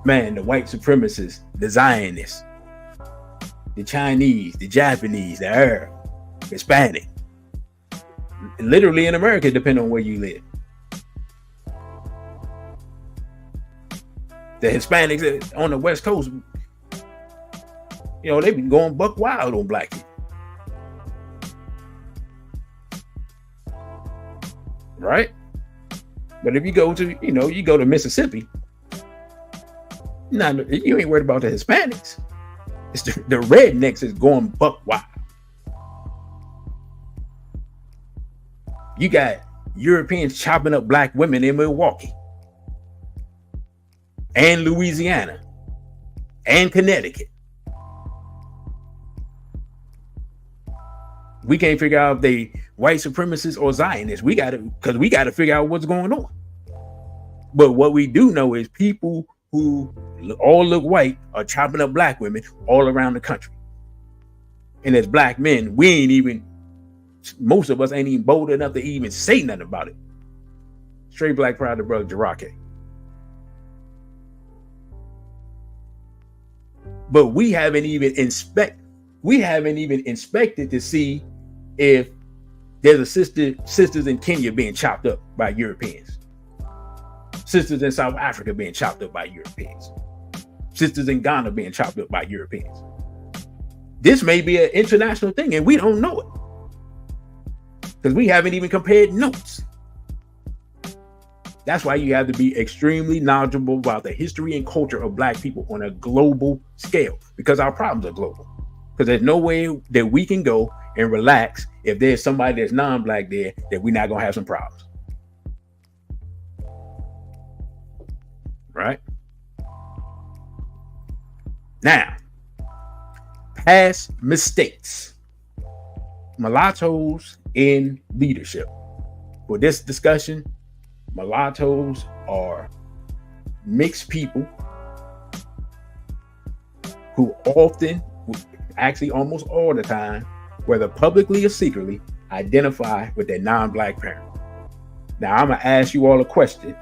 S2: Man, the white supremacists, the Zionists, the Chinese, the Japanese, the Arab, Hispanic. Literally in America, depending on where you live. The Hispanics on the West Coast, they be going buck wild on Black people. Right? But if you go to, you go to Mississippi, No, you ain't worried about the Hispanics. It's the rednecks is going buck wild. You got Europeans chopping up black women in Milwaukee and Louisiana and Connecticut. We can't figure out if they white supremacists or Zionists. We got to figure out what's going on. But what we do know is people who all look white are chopping up black women all around the country. And as black men, most of us ain't even bold enough to even say nothing about it. Straight black pride of brother Jirake. But we haven't even inspected to see if there's sisters in Kenya being chopped up by Europeans. Sisters in South Africa being chopped up by Europeans. Sisters in Ghana being chopped up by Europeans. This may be an international thing and we don't know it. Because we haven't even compared notes. That's why you have to be extremely knowledgeable about the history and culture of black people on a global scale. Because our problems are global. Because there's no way that we can go and relax if there's somebody that's non-black there that we're not going to have some problems. Right? Now, past mistakes. Mulattoes in leadership. For this discussion, mulattoes are mixed people who often, actually almost all the time, whether publicly or secretly, identify with their non-black parent. Now, I'm going to ask you all a question,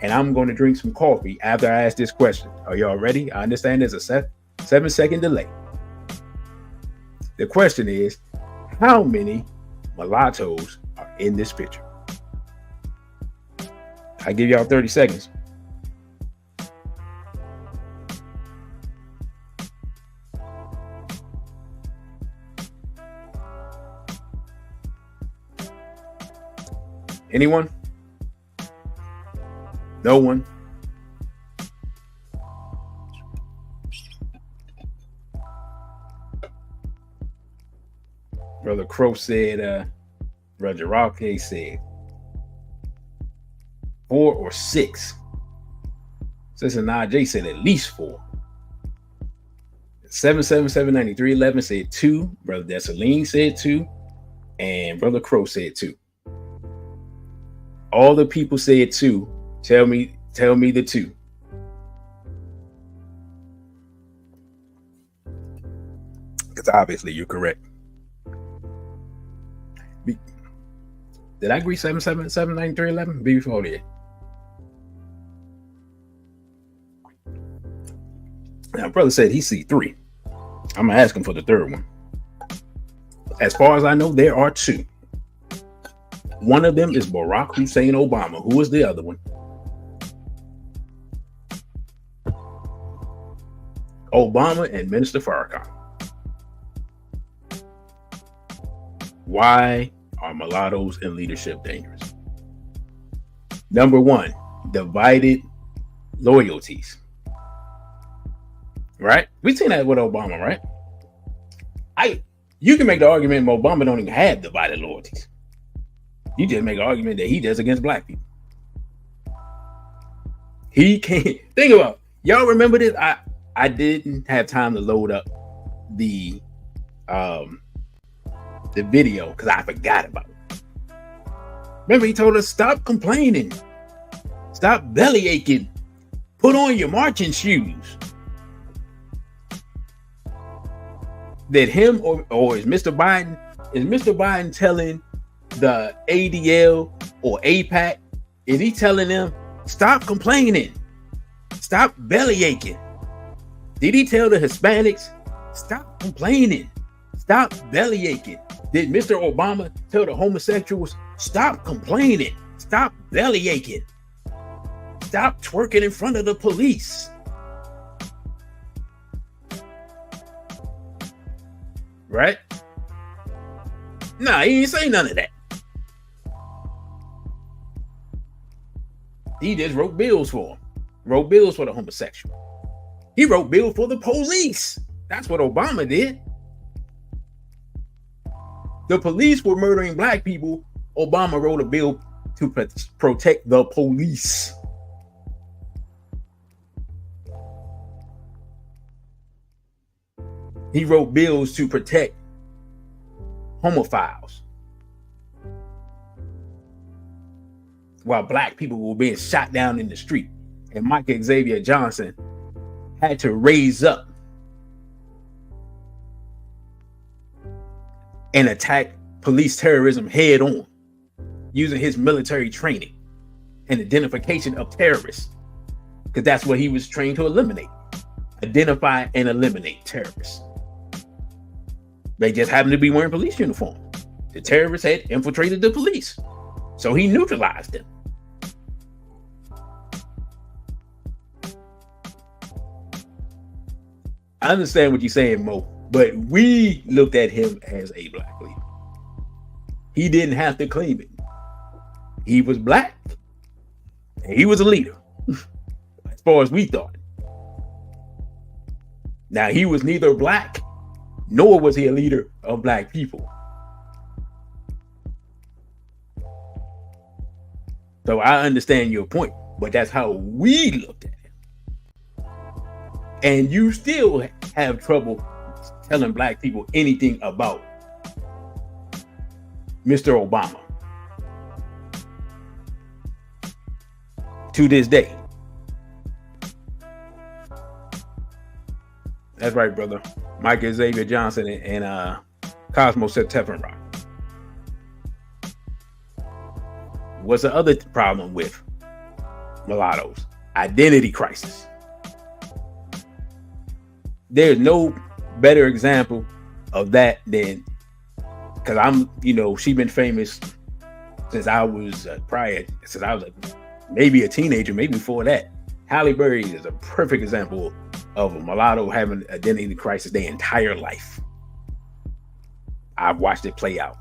S2: and I'm going to drink some coffee after I ask this question. Are y'all ready? I understand there's a 7-second delay. The question is, how many mulattoes are in this picture? I give y'all 30 seconds. Anyone? No one? Brother Crow said, Brother Rock said 4 or 6. Sister Najee said at least 4. 7779311 said 2. Brother Desaline said 2. And Brother Crow said 2. All the people said 2. Tell me the 2. Because obviously you're correct. Did I agree 7779311? Before that. Now, brother said he see 3. I'm gonna ask him for the third one. As far as I know, there are 2. One of them is Barack Hussein Obama. Who is the other one? Obama and Minister Farrakhan. Why are mulattoes in leadership dangerous? Number 1, divided loyalties. Right? We've seen that with Obama, right? You can make the argument Obama don't even have divided loyalties. You just make an argument that he does against black people. He can't think about. Y'all remember this? I didn't have time to load up the video because I forgot about it. Remember, he told us stop complaining, stop belly aching, put on your marching shoes. That him or is Mr. Biden telling the ADL or APAC, is he telling them stop complaining, stop belly aching? Did he tell the Hispanics stop complaining, stop belly aching? Did Mr. Obama tell the homosexuals stop complaining, stop belly aching, stop twerking in front of the police? Right? Nah, he didn't say none of that. He just wrote bills for him. Wrote bills for the homosexual. He wrote bills for the police. That's what Obama did. The police were murdering black people. Obama wrote a bill to protect the police. He wrote bills to protect homophiles while black people were being shot down in the street. And Michael Xavier Johnson had to raise up and attack police terrorism head on, using his military training and identification of terrorists, because that's what he was trained to eliminate. Identify and eliminate terrorists. They just happened to be wearing police uniforms. The terrorists had infiltrated the police, so he neutralized them. I understand what you're saying, Mo, but we looked at him as a black leader. He didn't have to claim it. He was black, and he was a leader, as far as we thought. Now, he was neither black, nor was he a leader of black people. So I understand your point, but that's how we looked at him. And you still have trouble telling black people anything about Mr. Obama to this day. That's right, brother. Michael Xavier Johnson and Cosmo September. What's the other problem with mulattoes? Identity crisis. There's no better example of that than, because she's been famous since I was maybe a teenager, maybe before that. Halle Berry is a perfect example of a mulatto having an identity crisis their entire life. I've watched it play out.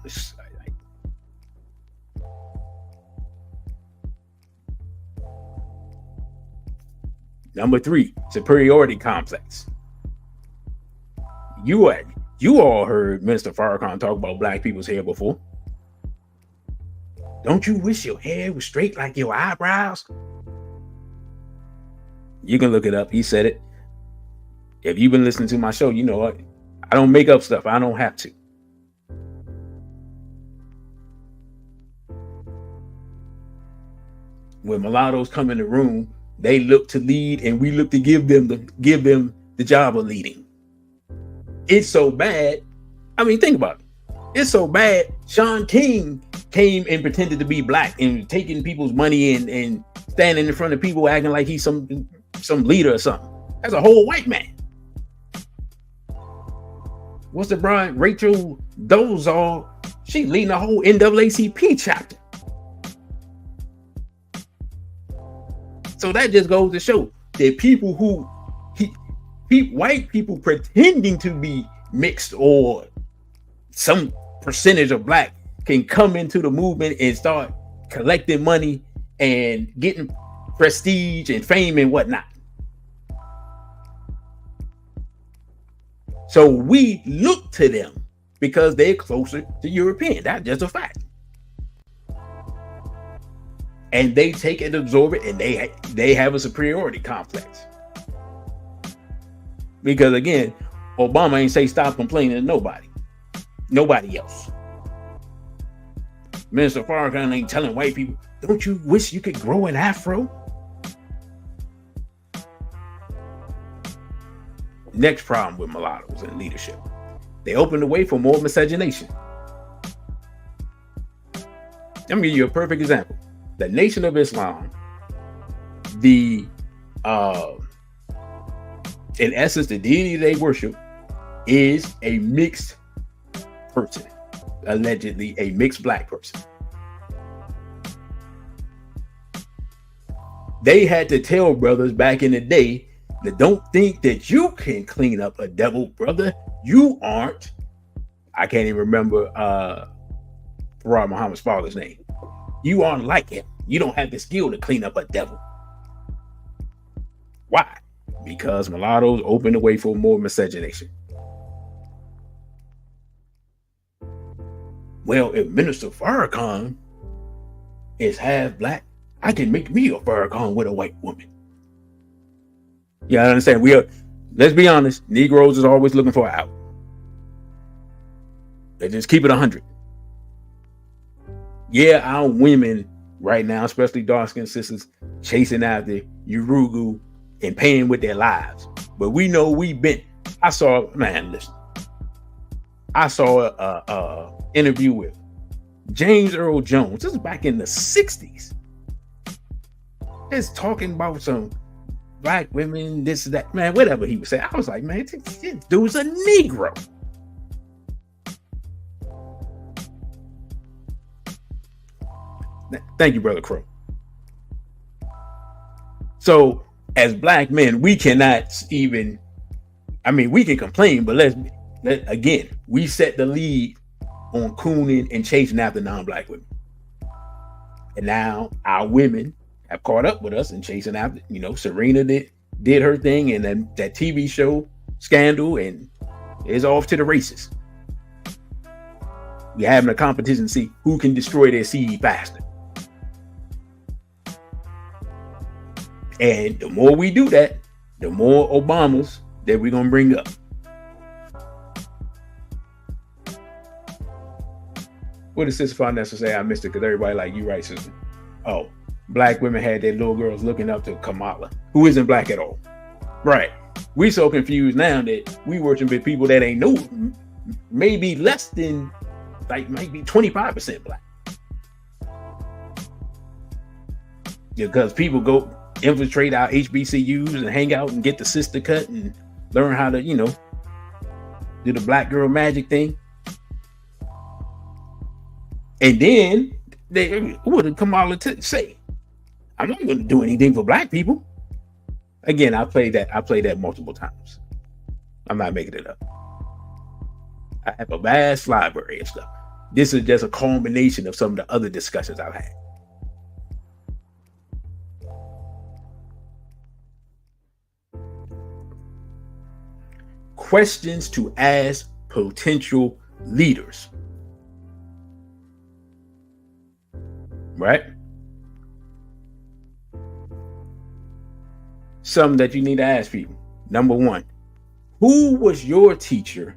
S2: Number 3, superiority complex. You all heard Minister Farrakhan talk about black people's hair before. Don't you wish your hair was straight like your eyebrows? You can look it up. He said it. If you've been listening to my show, you know I don't make up stuff. I don't have to. When mulattoes come in the room, they look to lead, and we look to give them the job of leading. It's so bad. I mean, think about it. It's so bad. Sean King came and pretended to be black and taking people's money and standing in front of people acting like he's some leader or something. That's a whole white man. What's the bride? Rachel Dolezal. She leading the whole NAACP chapter. So that just goes to show that people white people pretending to be mixed or some percentage of black can come into the movement and start collecting money and getting prestige and fame and whatnot. So we look to them because they're closer to European. That's just a fact. And they take and absorb it, and they have a superiority complex. Because again, Obama ain't say stop complaining to nobody else. Minister Farrakhan ain't telling white people, don't you wish you could grow an afro? Next problem with mulattoes and leadership. They open the way for more miscegenation. Let me give you a perfect example. The Nation of Islam, in essence, the deity they worship is a mixed person, allegedly a mixed black person. They had to tell brothers back in the day that don't think that you can clean up a devil, brother. You aren't. I can't even remember Farah Muhammad's father's name. You aren't like him. You don't have the skill to clean up a devil. Why? Because mulattoes open the way for more miscegenation. Well, if Minister Farrakhan is half black, I can make me a Farrakhan with a white woman. You understand? Let's be honest, Negroes is always looking for an out. They just keep it 100. Yeah, our women right now, especially dark-skinned sisters, chasing after Urugu and paying with their lives. But we know we've been. I saw a interview with James Earl Jones. This is back in the 60s. Just talking about some black women, this, that, man, whatever he was saying. I was like, man, this dude's a Negro. Thank you, Brother Crow. So, as black men, we cannot even, we can complain, but again, we set the lead on cooning and chasing after non-black women. And now our women have caught up with us and chasing after, Serena did her thing, and then that TV show Scandal, and is off to the races. We're having a competition to see who can destroy their seed faster. And the more we do that, the more Obamas that we're going to bring up. What did Sister Vanessa say? I missed it because everybody like, you right, sister. Oh, black women had their little girls looking up to Kamala, who isn't black at all. Right. We so confused now that we working with people that ain't no, maybe less than, maybe 25% black. Because people go infiltrate our HBCUs and hang out and get the sister cut and learn how to, do the black girl magic thing. And then what did Kamala say? I'm not going to do anything for black people. Again, I played that multiple times. I'm not making it up. I have a vast library of stuff. This is just a culmination of some of the other discussions I've had. Questions to ask potential leaders. Right? Something that you need to ask people. Number one, who was your teacher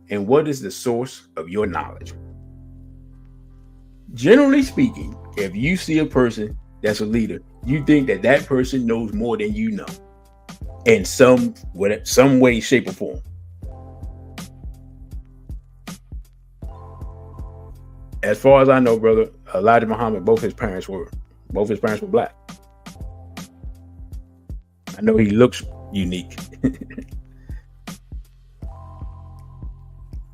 S2: and what is the source of your knowledge? Generally speaking, if you see a person that's a leader, you think that person knows more than you know in some way, shape, or form. As far as I know, brother, Elijah Muhammad, both his parents were black. I know he looks unique.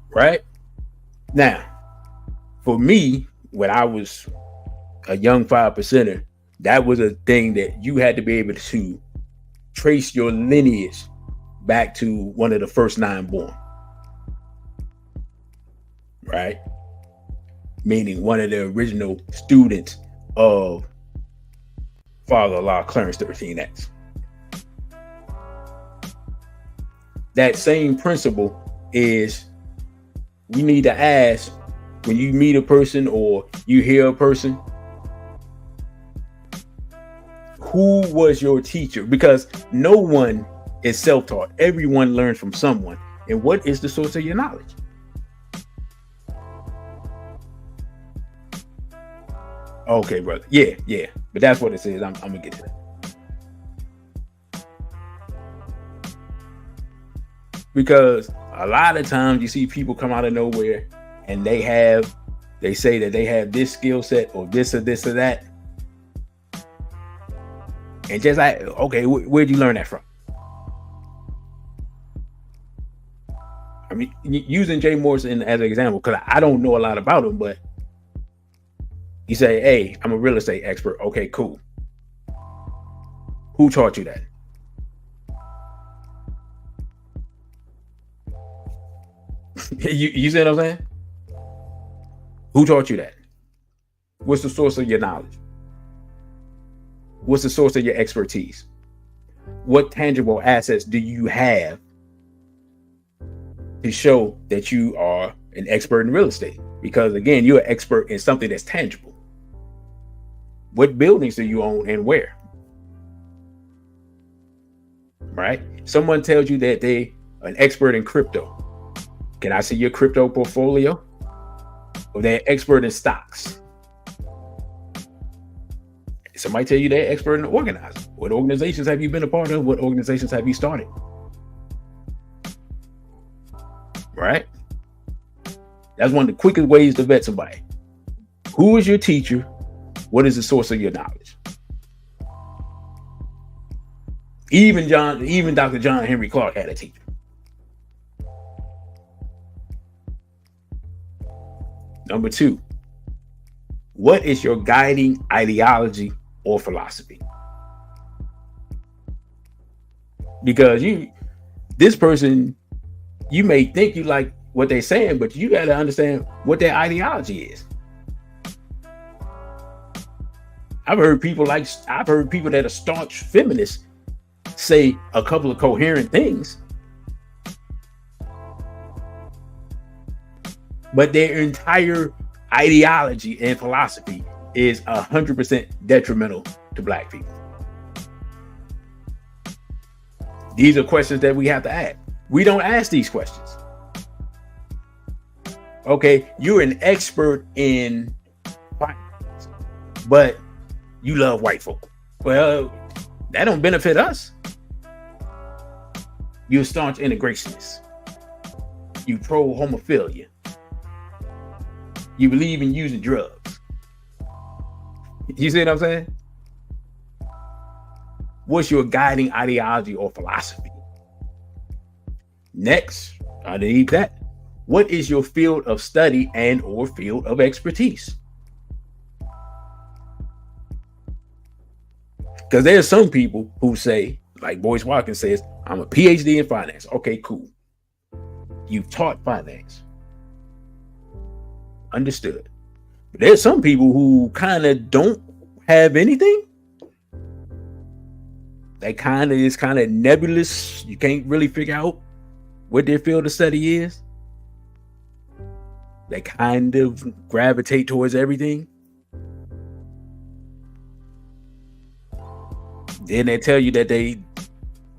S2: Right? Now, for me, when I was a young 5%er, that was a thing that you had to be able to trace your lineage back to one of the first 9 born. Right? Meaning one of the original students of Father-in-law Clarence 13X. That same principle is we need to ask when you meet a person or you hear a person, who was your teacher? Because no one is self-taught. Everyone learns from someone. And what is the source of your knowledge? Okay, brother. Yeah. But that's what it says. I'm going to get to that. Because a lot of times you see people come out of nowhere and they say that they have this skill set or this or that. And just like, okay, where'd you learn that from? Using Jay Morrison as an example, because I don't know a lot about him, but you say, hey, I'm a real estate expert. Okay, cool. Who taught you that? You see what I'm saying? Who taught you that? What's the source of your knowledge? What's the source of your expertise? what tangible assets do you have to show that you are an expert in real estate? Because again, you're an expert in something that's tangible. What buildings do you own and where? Right? Someone tells you that they are an expert in crypto. Can I see your crypto portfolio? Or they're an expert in stocks. Somebody tell you they're expert in organizing. What organizations have you been a part of? What organizations have you started? Right? That's one of the quickest ways to vet somebody. Who is your teacher? What is the source of your knowledge? Even Dr. John Henry Clark had a teacher. Number 2, what is your guiding ideology or philosophy? Because this person, you may think you like what they're saying, but you got to understand what their ideology is. I've heard people that are staunch feminists say a couple of coherent things, but their entire ideology and philosophy is 100% detrimental to Black people. These are questions that we have to ask. We don't ask these questions. Okay, you're an expert in finance, but you love white folk. Well, that don't benefit us. You're a staunch integrationist. You pro-homophilia. You believe in using drugs. You see what I'm saying? What's your guiding ideology or philosophy? Next, underneath that, what is your field of study and or field of expertise? Because there's some people who say, like Boyce Watkins says, I'm a PhD in finance. Okay, cool. You've taught finance. Understood. But there's some people who kind of don't have anything. That kind of nebulous. You can't really figure out what their field of study is. They kind of gravitate towards everything. Then they tell you that they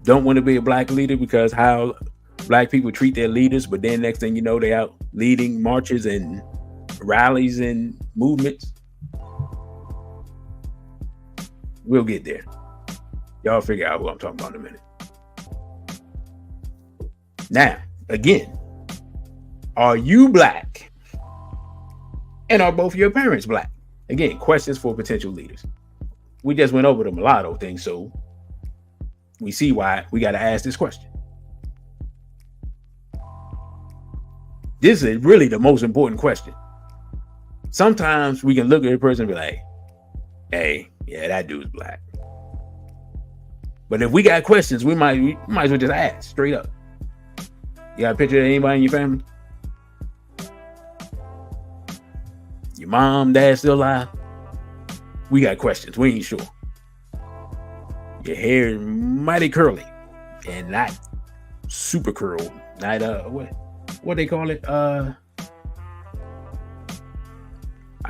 S2: don't want to be a Black leader because how Black people treat their leaders. But then next thing you know, they're out leading marches and rallies and movements. We'll get there. Y'all figure out what I'm talking about in a minute. Now, again, are you Black? And are both your parents Black? Again, questions for potential leaders. We just went over the mulatto thing, so we see why we got to ask this question. This is really the most important question. Sometimes we can look at a person and be like, hey, yeah, that dude's Black. But if we got questions, we might as well just ask straight up. You got a picture of anybody in your family? Your mom, dad still alive? We got questions. We ain't sure. Your hair mighty curly and not super curled. Not what they call it? I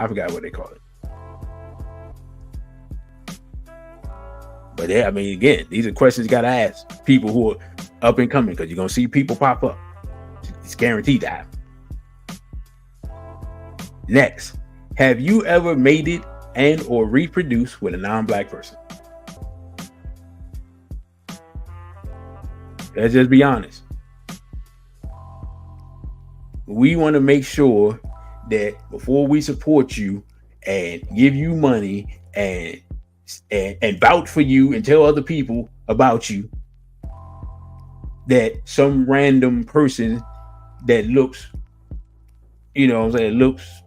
S2: forgot what they call it. But yeah, I mean, again, these are questions you gotta ask people who are up and coming, because you're gonna see people pop up. It's guaranteed to happen. Next, have you ever made it and or reproduced with a non-Black person? Let's just be honest. We want to make sure that before we support you and give you money and vouch for you and tell other people about you, that some random person that looks, you know what I'm saying, looks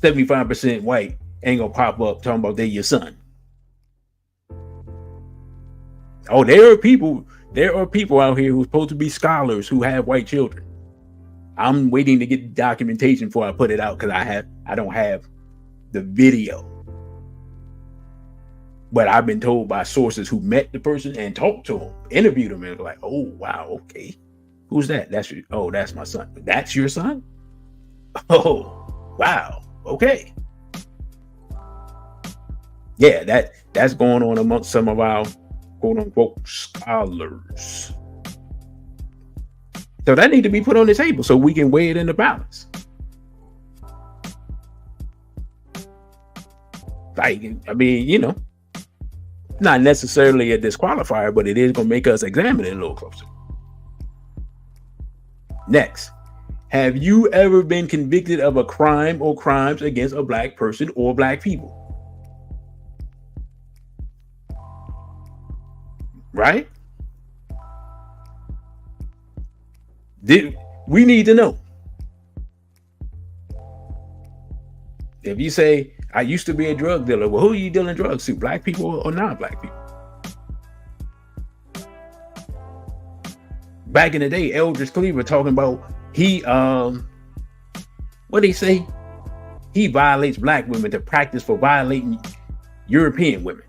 S2: 75% white ain't gonna pop up talking about they your son. Oh, there are people out here who's supposed to be scholars who have white children. I'm waiting to get documentation before I put it out because I don't have the video. But I've been told by sources who met the person and talked to him, interviewed him, and like, oh wow, okay, who's that? That's my son. That's your son? Oh wow, okay. Yeah, that's going on amongst some of our quote unquote scholars. So that need to be put on the table so we can weigh it in the balance. Like, I mean, not necessarily a disqualifier, but it is going to make us examine it a little closer. Next, have you ever been convicted of a crime or crimes against a black person or black people? Right? We need to know. If you say, I used to be a drug dealer, well, who are you dealing drugs to? Black people or non-black people? Back in the day, Eldridge Cleaver talking about what they say? He violates black women to practice for violating European women.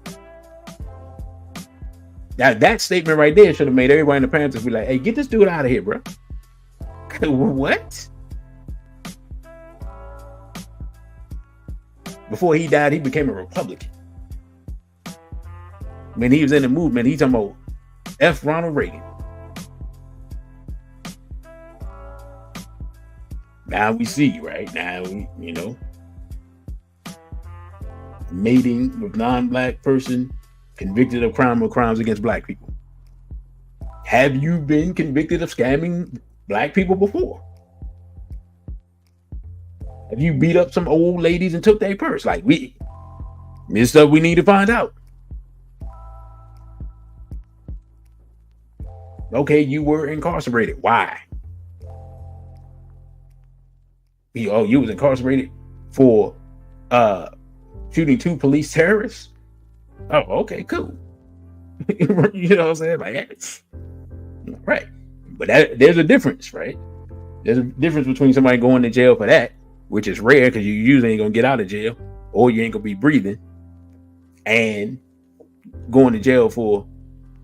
S2: Now, that statement right there should have made everybody in the Panthers be like, hey, get this dude out of here, bro. What? Before he died, he became a Republican. When he was in the movement, he's talking about F. Ronald Reagan. Now we see, right? Now, mating with non-black person convicted of crime or crimes against black people. Have you been convicted of scamming black people before? Have you beat up some old ladies and took their purse? Like, this stuff we need to find out. Okay, you were incarcerated. Why? You was incarcerated for shooting 2 police terrorists? Oh, okay, cool. You know what I'm saying? Like, right. But there's a difference, right? There's a difference between somebody going to jail for that, which is rare because you usually ain't gonna get out of jail or you ain't gonna be breathing, and going to jail for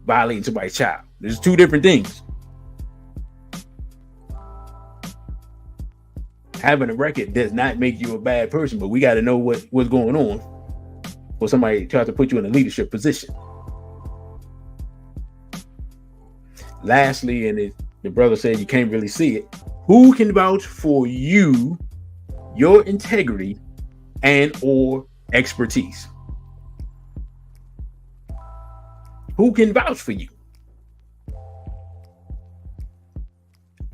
S2: violating somebody's child. There's 2 different things. Having a record does not make you a bad person, but we got to know what's going on for somebody tries to put you in a leadership position. Lastly, and the brother said you can't really see it, who can vouch for you, your integrity, and or expertise? Who can vouch for you?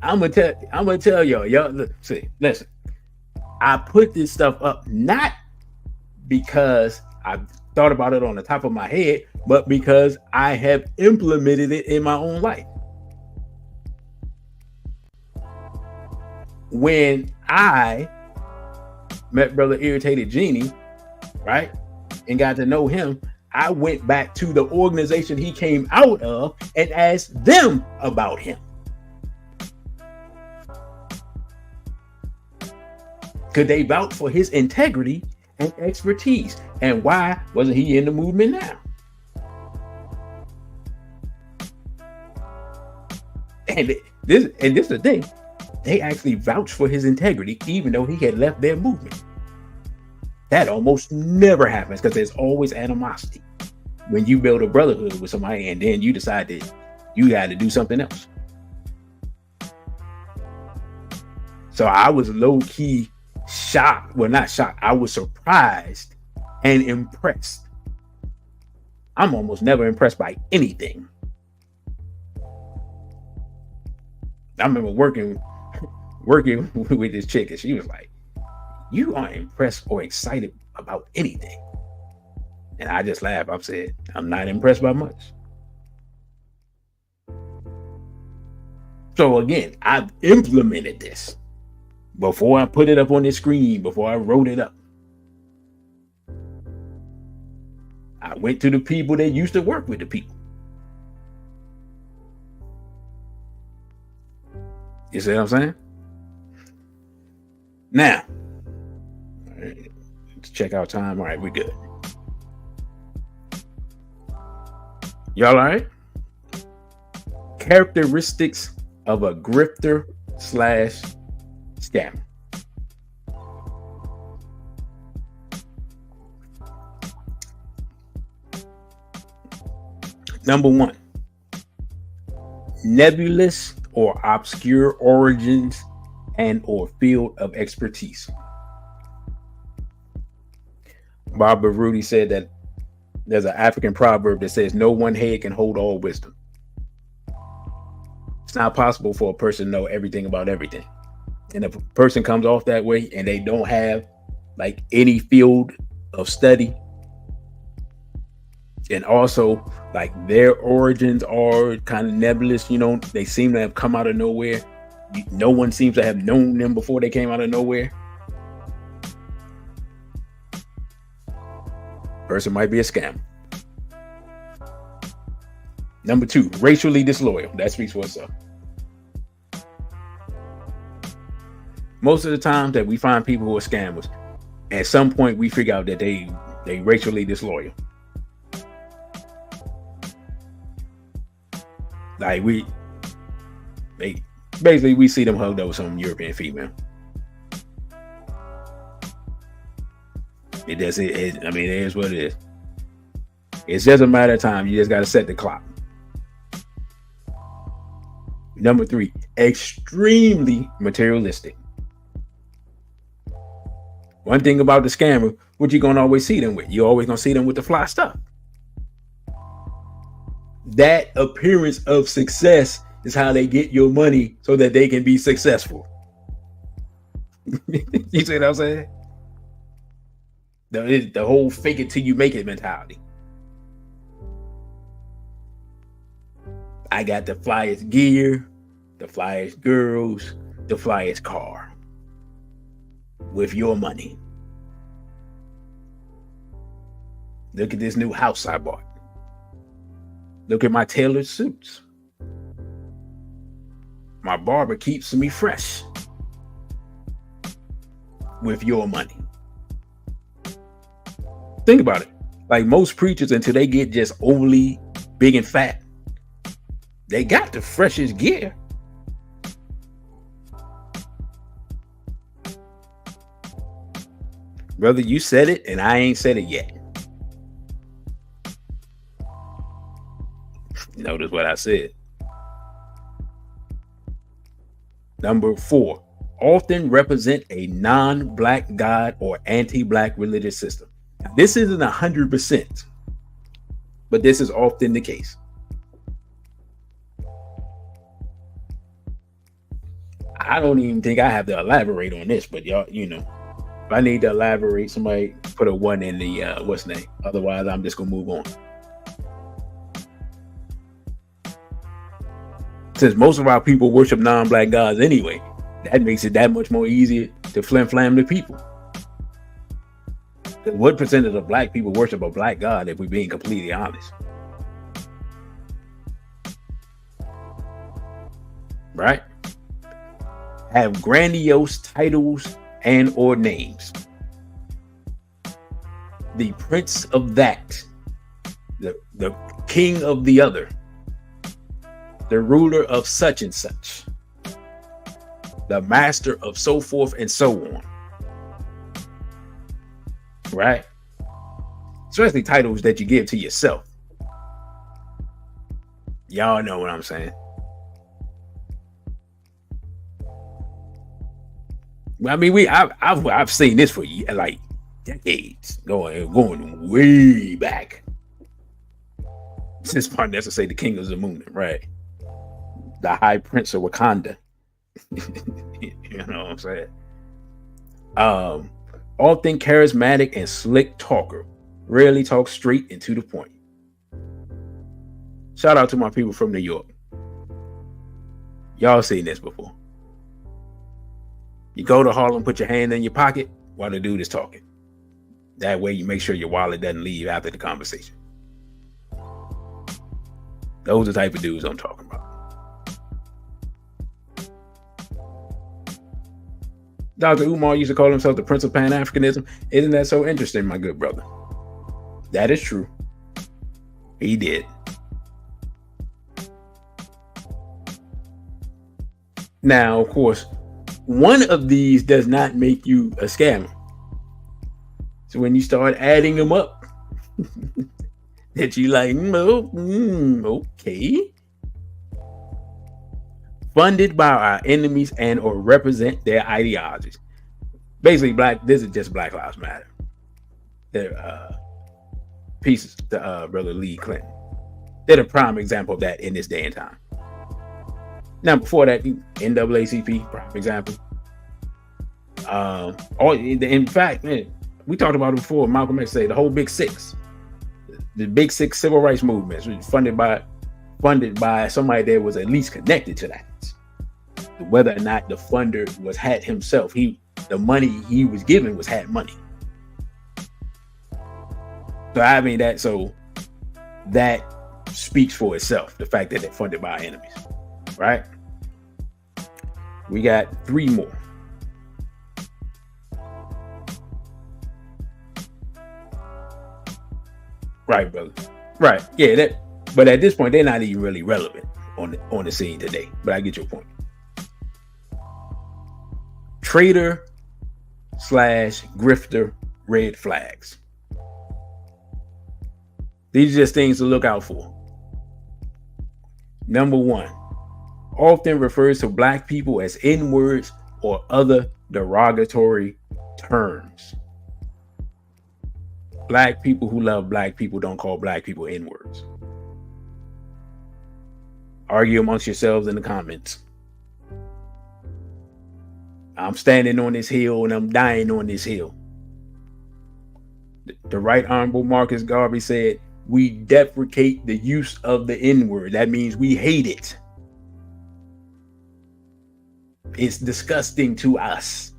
S2: I'm gonna tell y'all. Listen. I put this stuff up not because I thought about it on the top of my head, but because I have implemented it in my own life. When I met Brother Irritated Genie, right, and got to know him, I went back to the organization he came out of and asked them about him. Could they vouch for his integrity and expertise? And why wasn't he in the movement now? And this is the thing. They actually vouched for his integrity, even though he had left their movement. That almost never happens because there's always animosity when you build a brotherhood with somebody and then you decide that you got to do something else. So I was low-key shocked. Well, not shocked. I was surprised and impressed. I'm almost never impressed by anything. I remember working with this chick, and she was like, "You aren't impressed or excited about anything." And I just laughed. I said, "I'm not impressed by much." So again, I've implemented this before I put it up on the screen, before I wrote it up. I went to the people that used to work with the people. You see what I'm saying? Now, let's check our time. All right, we're good. Y'all all right? Characteristics of a grifter slash scammer. Number one, nebulous or obscure origins and or field of expertise. Barbara Rudy said that there's an African proverb that says no one head can hold all wisdom. It's not possible for a person to know everything about everything. And if a person comes off that way and they don't have like any field of study, and also like their origins are kind of nebulous, you know, they seem to have come out of nowhere. No one seems to have known them before they came out of nowhere. Person might be a scam. Number two, racially disloyal. That speaks for itself. Most of the time that we find people who are scammers, at some point we figure out that they racially disloyal. Like we see them hugged up with some European female. It is what it is. It's just a matter of time. You just got to set the clock. Number three, extremely materialistic. One thing about the scammer, what you gonna always see them with? You're always gonna see them with the fly stuff. That appearance of success is how they get your money so that they can be successful. You see what I'm saying? The whole fake it till you make it mentality. I got the flyest gear, the flyest girls, the flyest car. With your money. Look at this new house I bought. Look at my tailored suits. My barber keeps me fresh. With your money. Think about it. Like most preachers, until they get just overly big and fat, they got the freshest gear. Brother, you said it and I ain't said it yet. Notice what I said. Number four, often represent a non-black God or anti-black religious system. Now, this isn't 100%, but this is often the case. I don't even think I have to elaborate on this, but y'all, you know, if I need to elaborate, somebody put a one in the what's name. Otherwise, I'm just gonna move on. Since most of our people worship non-black gods anyway, that makes it that much more easier to flim-flam the people. What percentage of black people worship a black god, if we're being completely honest? Right? Have grandiose titles and or names. The prince of that, the king of the other, the ruler of such and such, the master of so forth and so on. Right? Especially titles that you give to yourself. Y'all know what I'm saying. I mean, I've seen this for like decades, going way back. Since Parnessa say the king of Zamunda, right? The high prince of Wakanda. You know what I'm saying? Often charismatic and slick talker. Rarely talk straight and to the point. Shout out to my people from New York. Y'all seen this before. You go to Harlem, put your hand in your pocket while the dude is talking. That way you make sure your wallet doesn't leave after the conversation. Those are the type of dudes I'm talking about. Dr. Umar used to call himself the Prince of Pan-Africanism. Isn't that so interesting, my good brother? That is true. He did. Now, of course, one of these does not make you a scammer. So when you start adding them up, that you like, okay. Funded by our enemies and or represent their ideologies. Basically, this is just Black Lives Matter. They're pieces to Brother Lee Clinton. They're the prime example of that in this day and time. Now, before that, NAACP, prime example. In fact, man, we talked about it before. Malcolm X said the whole Big Six, the Big Six civil rights movements, was funded by somebody that was at least connected to that. Whether or not the funder was Hat himself, the money he was given was Hat money. So I mean that speaks for itself. The fact that they're funded by our enemies, right? We got 3 more. Right, brother. Right. Yeah, but at this point, they're not even really relevant on the scene today. But I get your point. Traitor / grifter red flags. These are just things to look out for. Number 1, often refers to Black people as N-words or other derogatory terms. Black people who love Black people don't call Black people N-words. Argue amongst yourselves in the comments. I'm standing on this hill and I'm dying on this hill. The Right Honorable Marcus Garvey said, we deprecate the use of the N-word. That means we hate it. It's disgusting to us.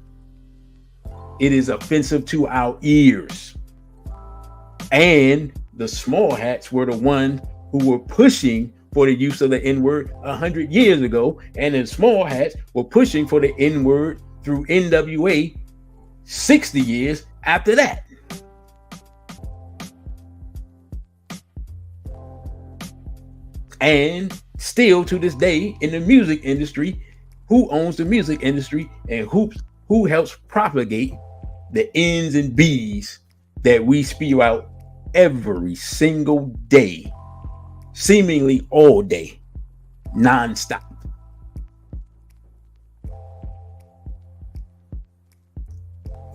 S2: It is offensive to our ears. And the small hats were the ones who were pushing for the use of the N-word 100 years ago. And the small hats were pushing for the N-word through NWA 60 years after that. And still to this day in the music industry, who owns the music industry and who helps propagate the N's and B's that we spew out every single day, seemingly all day, nonstop.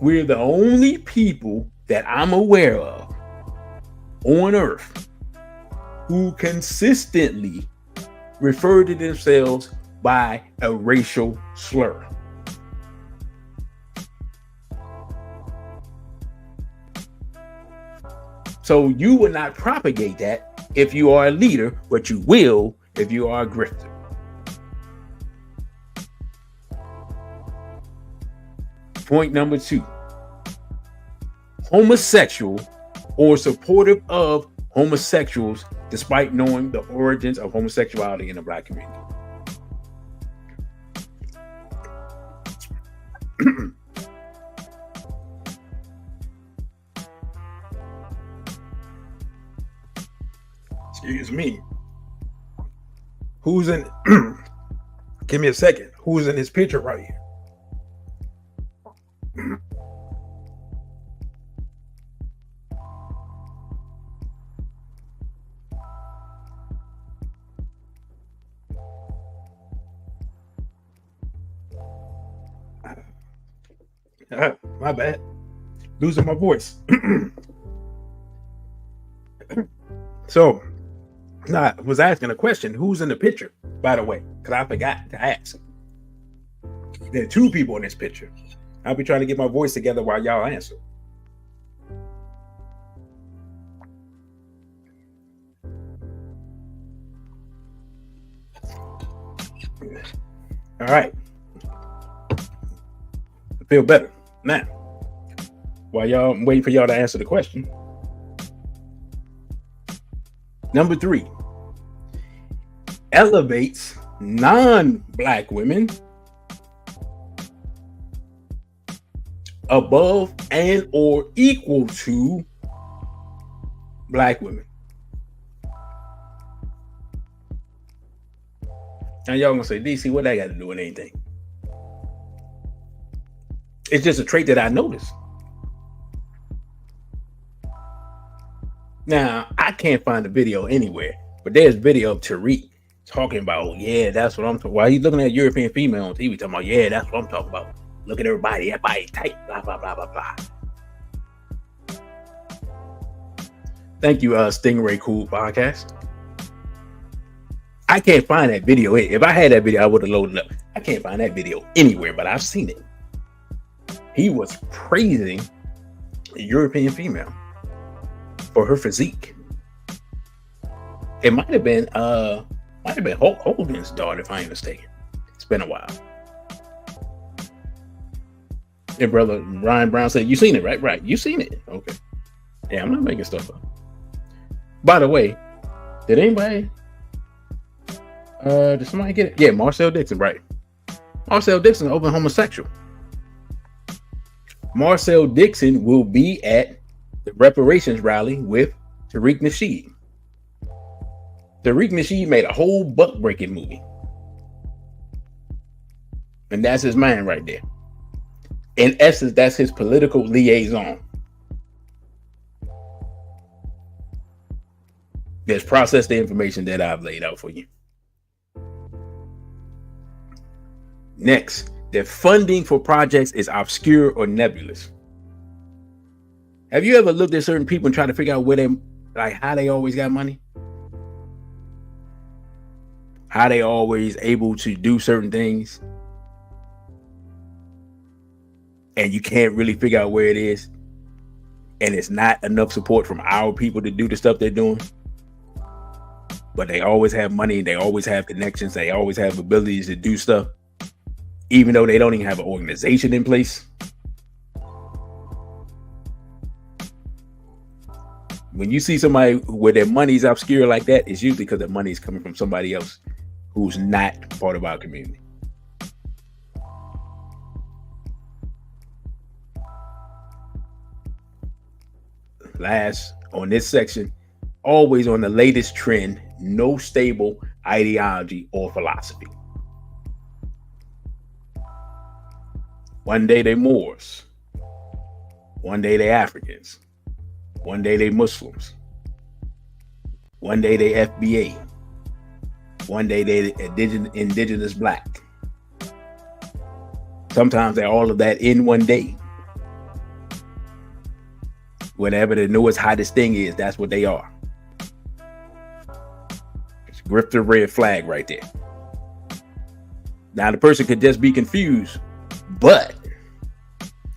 S2: We're the only people that I'm aware of on earth who consistently refer to themselves by a racial slur. So you will not propagate that if you are a leader, but you will if you are a grifter. Point number 2. Homosexual or supportive of homosexuals despite knowing the origins of homosexuality in the Black community. Excuse me. Who's in? Give me a second. Who's in this picture right here? My bad. Losing my voice. So, I was asking a question. Who's in the picture, by the way? Because I forgot to ask. There are 2 people in this picture. I'll be trying to get my voice together while y'all answer. All right. I feel better. Now, while I'm waiting for y'all to answer the question. Number 3, elevates non-Black women above and or equal to Black women. Now y'all gonna say, DC, what that got to do with anything? It's just a trait that I noticed. Now, I can't find the video anywhere, but there's video of Tariq talking about, yeah, that's what I'm talking about. While he's looking at European female on TV, talking about, yeah, that's what I'm talking about. Look at everybody, everybody tight, blah, blah, blah, blah, blah. Thank you, Stingray Cool Podcast. I can't find that video. If I had that video, I would have loaded up. I can't find that video anywhere, but I've seen it. He was praising a European female for her physique. It might have been Hulk Hogan's daughter, if I ain't mistaken. It's been a while. Your brother Ryan Brown said, "You seen it, right? Right, you seen it. Okay. Yeah, I'm not making stuff up. By the way, did anybody? Did somebody get it? Yeah, Marcel Dixon, right? Marcel Dixon, open homosexual. Marcel Dixon will be at the reparations rally with Tariq Nasheed. Tariq Nasheed made a whole buck-breaking movie. And that's his man right there. In essence, that's his political liaison. Just process the information that I've laid out for you. Next, the funding for projects is obscure or nebulous. Have you ever looked at certain people and tried to figure out where they, like, how they always got money? How they always able to do certain things? And you can't really figure out where it is. And it's not enough support from our people to do the stuff they're doing. But they always have money. They always have connections. They always have abilities to do stuff. Even though they don't even have an organization in place. When you see somebody where their money's obscure like that, it's usually because their money is coming from somebody else who's not part of our community. Last on this section, always on the latest trend, no stable ideology or philosophy. One day they Moors, one day they Africans, one day they Muslims, one day they FBA, one day they indigenous black. Sometimes they're all of that in one day. Whatever the newest, hottest thing is, that's what they are. It's grifter red flag right there. Now the person could just be confused, but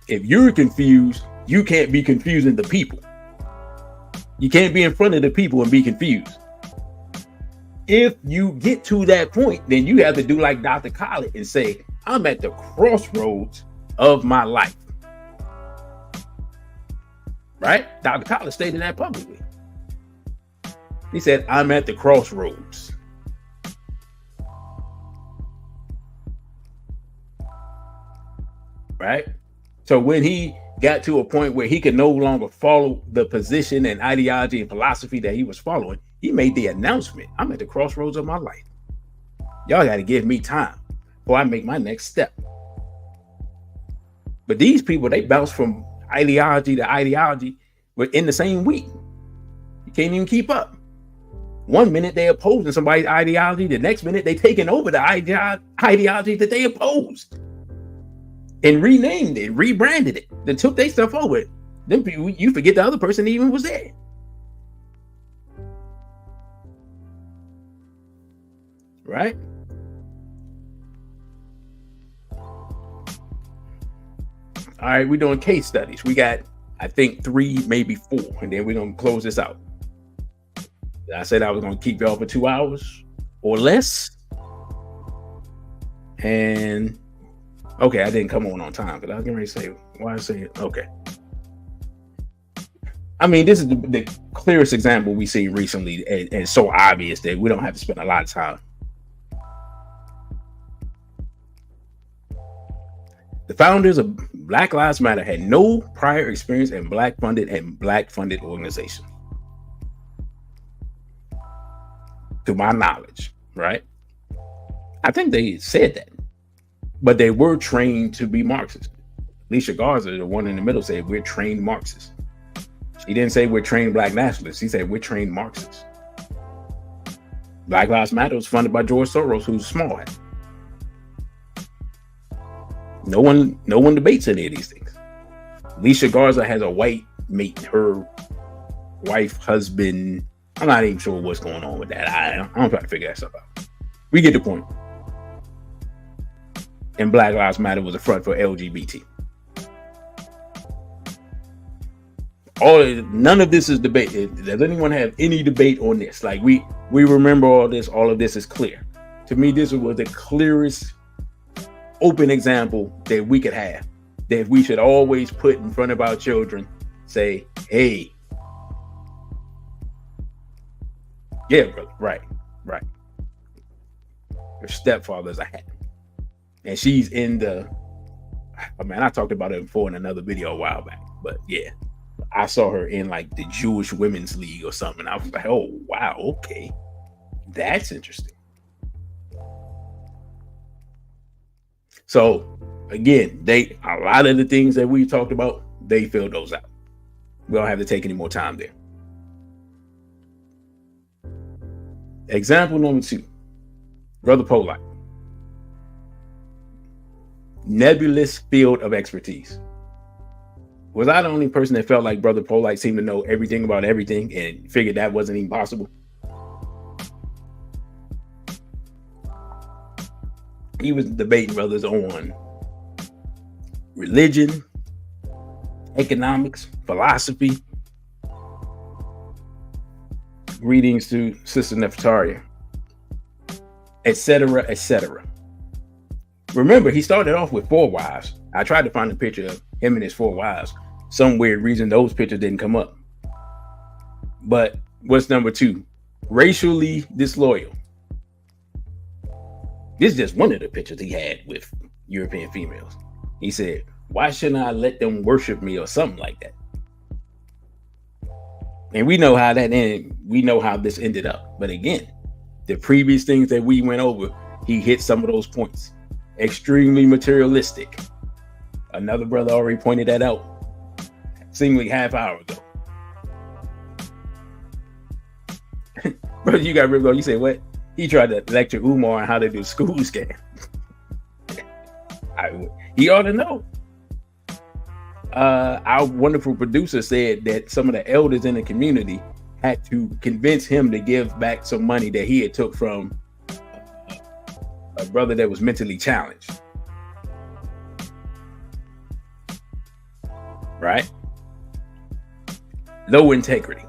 S2: if you're confused, you can't be confusing the people. You can't be in front of the people and be confused. If you get to that point, then you have to do like Dr. Khaled and say, I'm at the crossroads of my life. Right? Dr. Khaled stated that publicly. He said, I'm at the crossroads. Right? So when he got to a point where he could no longer follow the position and ideology and philosophy that he was following, he made the announcement, I'm at the crossroads of my life. Y'all got to give me time before I make my next step. But these people, they bounce from ideology to ideology within the same week. You can't even keep up. One minute they opposing somebody's ideology, the next minute they taking over the ideology that they opposed and renamed it, rebranded it, then took their stuff over. Then you forget the other person even was there. Right? All right, we're doing case studies. We got, I think, 3, maybe 4, and then we're going to close this out. I said I was going to keep y'all for 2 hours or less. And, okay, I didn't come on time, but I was going to say, why I say it? Okay. I mean, this is the clearest example we've seen recently, and so obvious that we don't have to spend a lot of time. The founders of Black Lives Matter had no prior experience in Black-funded organizations. To my knowledge, right? I think they said that. But they were trained to be Marxists. Alicia Garza, the one in the middle, said we're trained Marxists. She didn't say we're trained black nationalists. She said we're trained Marxists. Black Lives Matter was funded by George Soros, who's small hat. No one debates any of these things. Alicia Garza has a white mate, her wife, husband. I'm not even sure what's going on with that. I'm trying to figure that stuff out. We get the point. And Black Lives Matter was a front for LGBT. None of this is debate. Does anyone have any debate on this? Like we remember all this. All of this is clear. To me, this was the clearest open example that we could have, that we should always put in front of our children. Say, hey, yeah, brother, right. Her stepfather's a hat, and she's in the. I mean, I talked about it before in another video a while back, but yeah. I saw her in like the Jewish Women's League or something. I was like, oh, wow, okay. That's interesting. So again, a lot of the things that we talked about, they filled those out. We don't have to take any more time there. Example number 2, Brother Polite. Nebulous field of expertise. Was I the only person that felt like Brother Polite seemed to know everything about everything and figured that wasn't even possible? He was debating brothers on religion, economics, philosophy. Greetings to Sister Nefertaria, etc., etc. Remember, he started off with 4 wives. I tried to find a picture of him and his 4 wives. Some weird reason those pictures didn't come up. But what's number 2? Racially disloyal. This is just one of the pictures he had with European females. He said, why shouldn't I let them worship me or something like that? And we know how that ended. We know how this ended up. But again, the previous things that we went over, he hit some of those points. Extremely materialistic. Another brother already pointed that out seemingly half hour ago. Brother, you got ripped off. You say what? He tried to lecture Umar on how to do school scam. He ought to know. Our wonderful producer said that some of the elders in the community had to convince him to give back some money that he had took from a brother that was mentally challenged. Right? Low integrity.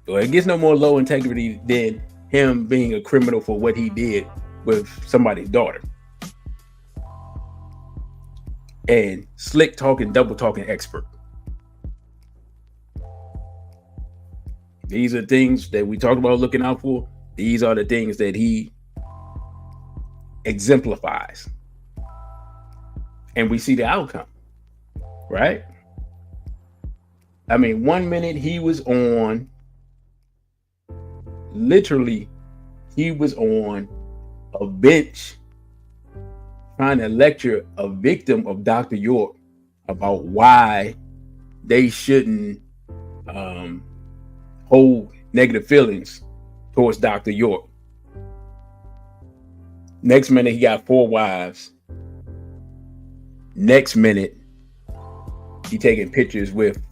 S2: Well, it gets no more low integrity than him being a criminal for what he did with somebody's daughter. And slick talking, double talking expert. These are things that we talked about looking out for. These are the things that he exemplifies. And we see the outcome, right? I mean, 1 minute he was on, literally, he was on a bench trying to lecture a victim of Dr. York about why they shouldn't hold negative feelings towards Dr. York. Next minute, he got 4 wives. Next minute, he taking pictures with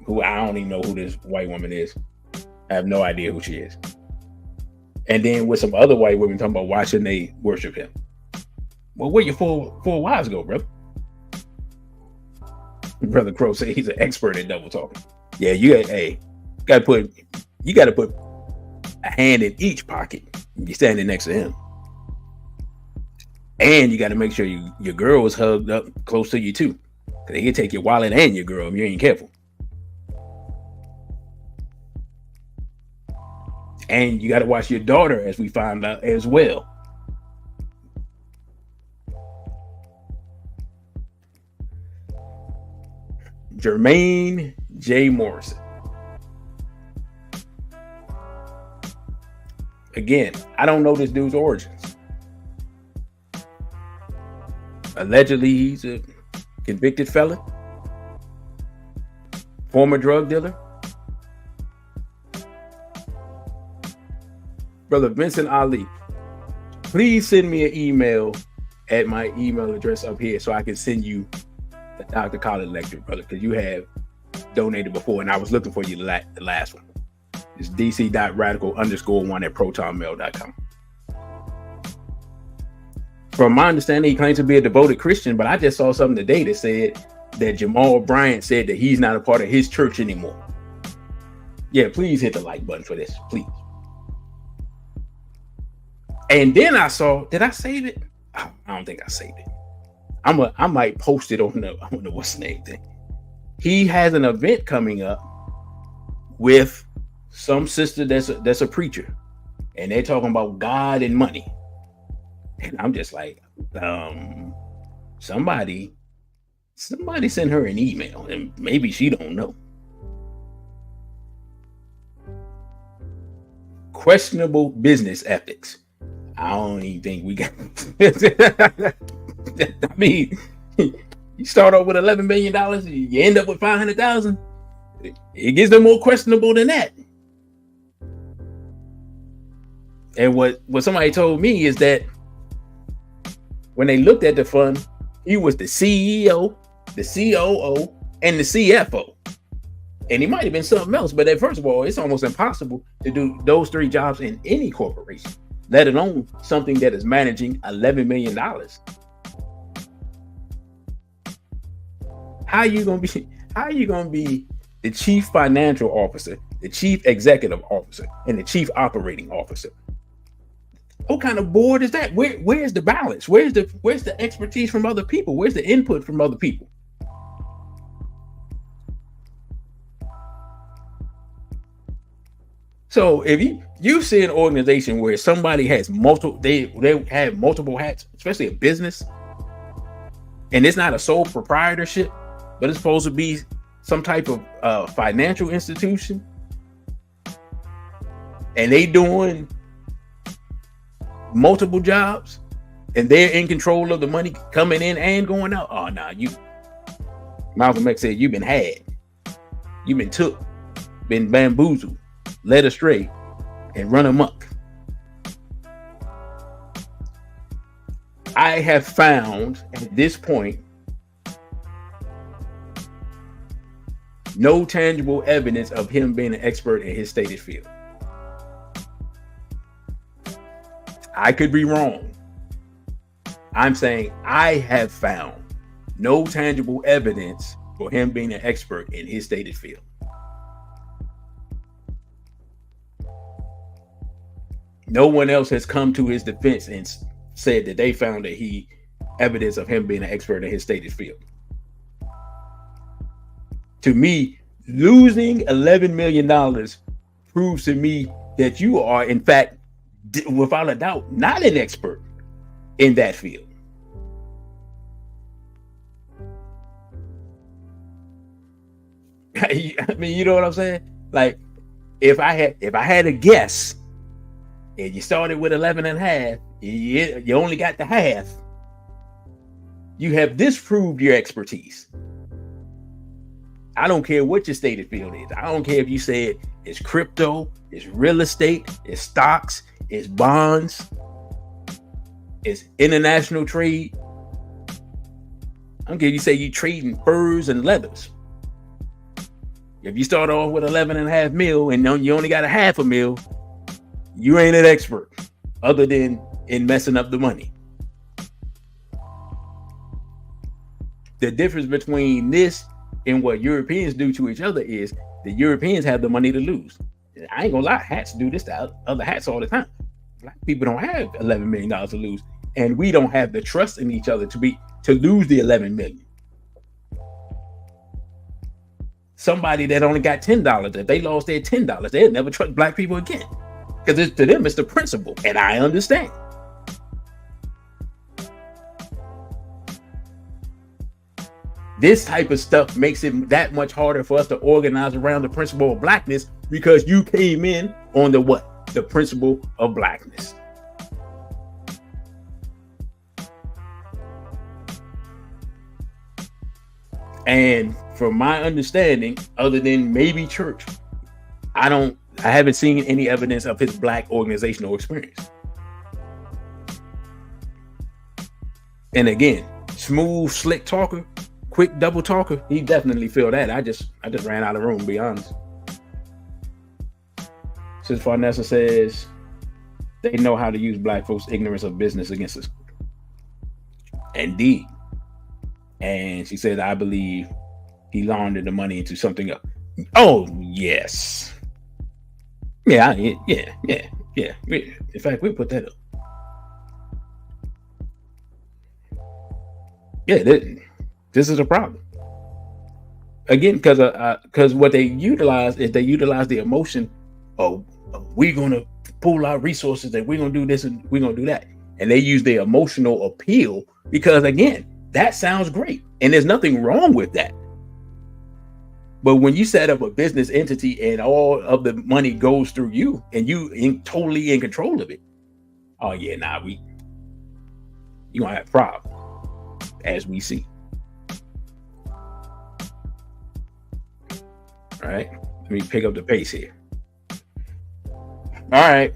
S2: who I don't even know who this white woman is. I have no idea who she is. And then with some other white women talking about why shouldn't they worship him? Well, where your four wives go, brother? Brother Crow said he's an expert at double talking. Yeah, you got to put a hand in each pocket. You're standing next to him. And you got to make sure your girl is hugged up close to you too. Because he'll take your wallet and your girl if you ain't careful. And you got to watch your daughter, as we found out, as well. Jermaine J. Morrison. Again, I don't know this dude's origins. Allegedly, he's a convicted felon, former drug dealer, Brother Vincent Ali. Please send me an email at my email address up here so I can send you the Dr. College lecture, brother, because you have donated before, and I was looking for you the last one. It's dc.radical_1@protonmail.com. From my understanding, he claims to be a devoted Christian, but I just saw something today that said that Jamal Bryant said that he's not a part of his church anymore. Yeah, please hit the like button for this, please. And then I saw, did I save it? I don't think I saved it. I might post it on the, I don't know what's the name thing. He has an event coming up with some sister that's a preacher, and they're talking about God and money. And I'm just like, somebody sent her an email, and maybe she don't know. Questionable business ethics. I don't even think we got. I mean, you start off with $11 million, you end up with $500,000. It gets them more questionable than that. And what somebody told me is that when they looked at the fund, he was the CEO, the COO, and the CFO. And he might have been something else, but first of all, it's almost impossible to do those three jobs in any corporation, let alone something that is managing $11 million. How are you gonna be the chief financial officer, the chief executive officer, and the chief operating officer? What kind of board is that? Where's the balance? Where's the expertise from other people? Where's the input from other people? So if you see an organization where somebody has they have multiple hats, especially a business, and it's not a sole proprietorship, but it's supposed to be some type of financial institution, and they doing multiple jobs, and they're in control of the money coming in and going out. Oh no, Malcolm X said you've been had, you've been took, been bamboozled, led astray, and run amok. I have found at this point no tangible evidence of him being an expert in his stated field. I could be wrong. I'm saying I have found no tangible evidence for him being an expert in his stated field. No one else has come to his defense and said that they found evidence of him being an expert in his stated field. To me, losing $11 million proves to me that you are, in fact, without a doubt, not an expert in that field. I mean, you know what I'm saying? Like, if I had a guess, and you started with 11 and a half, you only got the half, you have disproved your expertise. I don't care what your stated field is. I don't care if you said it's crypto, it's real estate, it's stocks, it's bonds, it's international trade. I don't care if you say you trading furs and leathers. If you start off with 11 and a half mil and you only got a half a mil, you ain't an expert other than in messing up the money. The difference between this and what Europeans do to each other is the Europeans have the money to lose. I ain't gonna lie, hats do this to other hats all the time. Black people don't have $11 million to lose, and we don't have the trust in each other to lose the 11 million. Somebody that only got $10, if they lost their $10, they'll never trust black people again. Because to them, it's the principle, and I understand. This type of stuff makes it that much harder for us to organize around the principle of blackness, because you came in on the what? The principle of blackness. And from my understanding, other than maybe church, I haven't seen any evidence of his black organizational experience. And again, smooth, slick talker, quick double talker, he definitely feel that. I just ran out of room, to be honest. Since Farnessa says they know how to use black folks' ignorance of business against us. Indeed. And she said, I believe he laundered the money into something else. Oh, yes. Yeah. In fact, we'll put that up. Yeah, this is a problem. Again, because what they utilize is the emotion of we're going to pool our resources and we're going to do this and we're going to do that. And they use the emotional appeal because, again, that sounds great. And there's nothing wrong with that. But when you set up a business entity and all of the money goes through you and you totally in control of it, oh yeah, you gonna have a problem, as we see. All right, let me pick up the pace here. All right,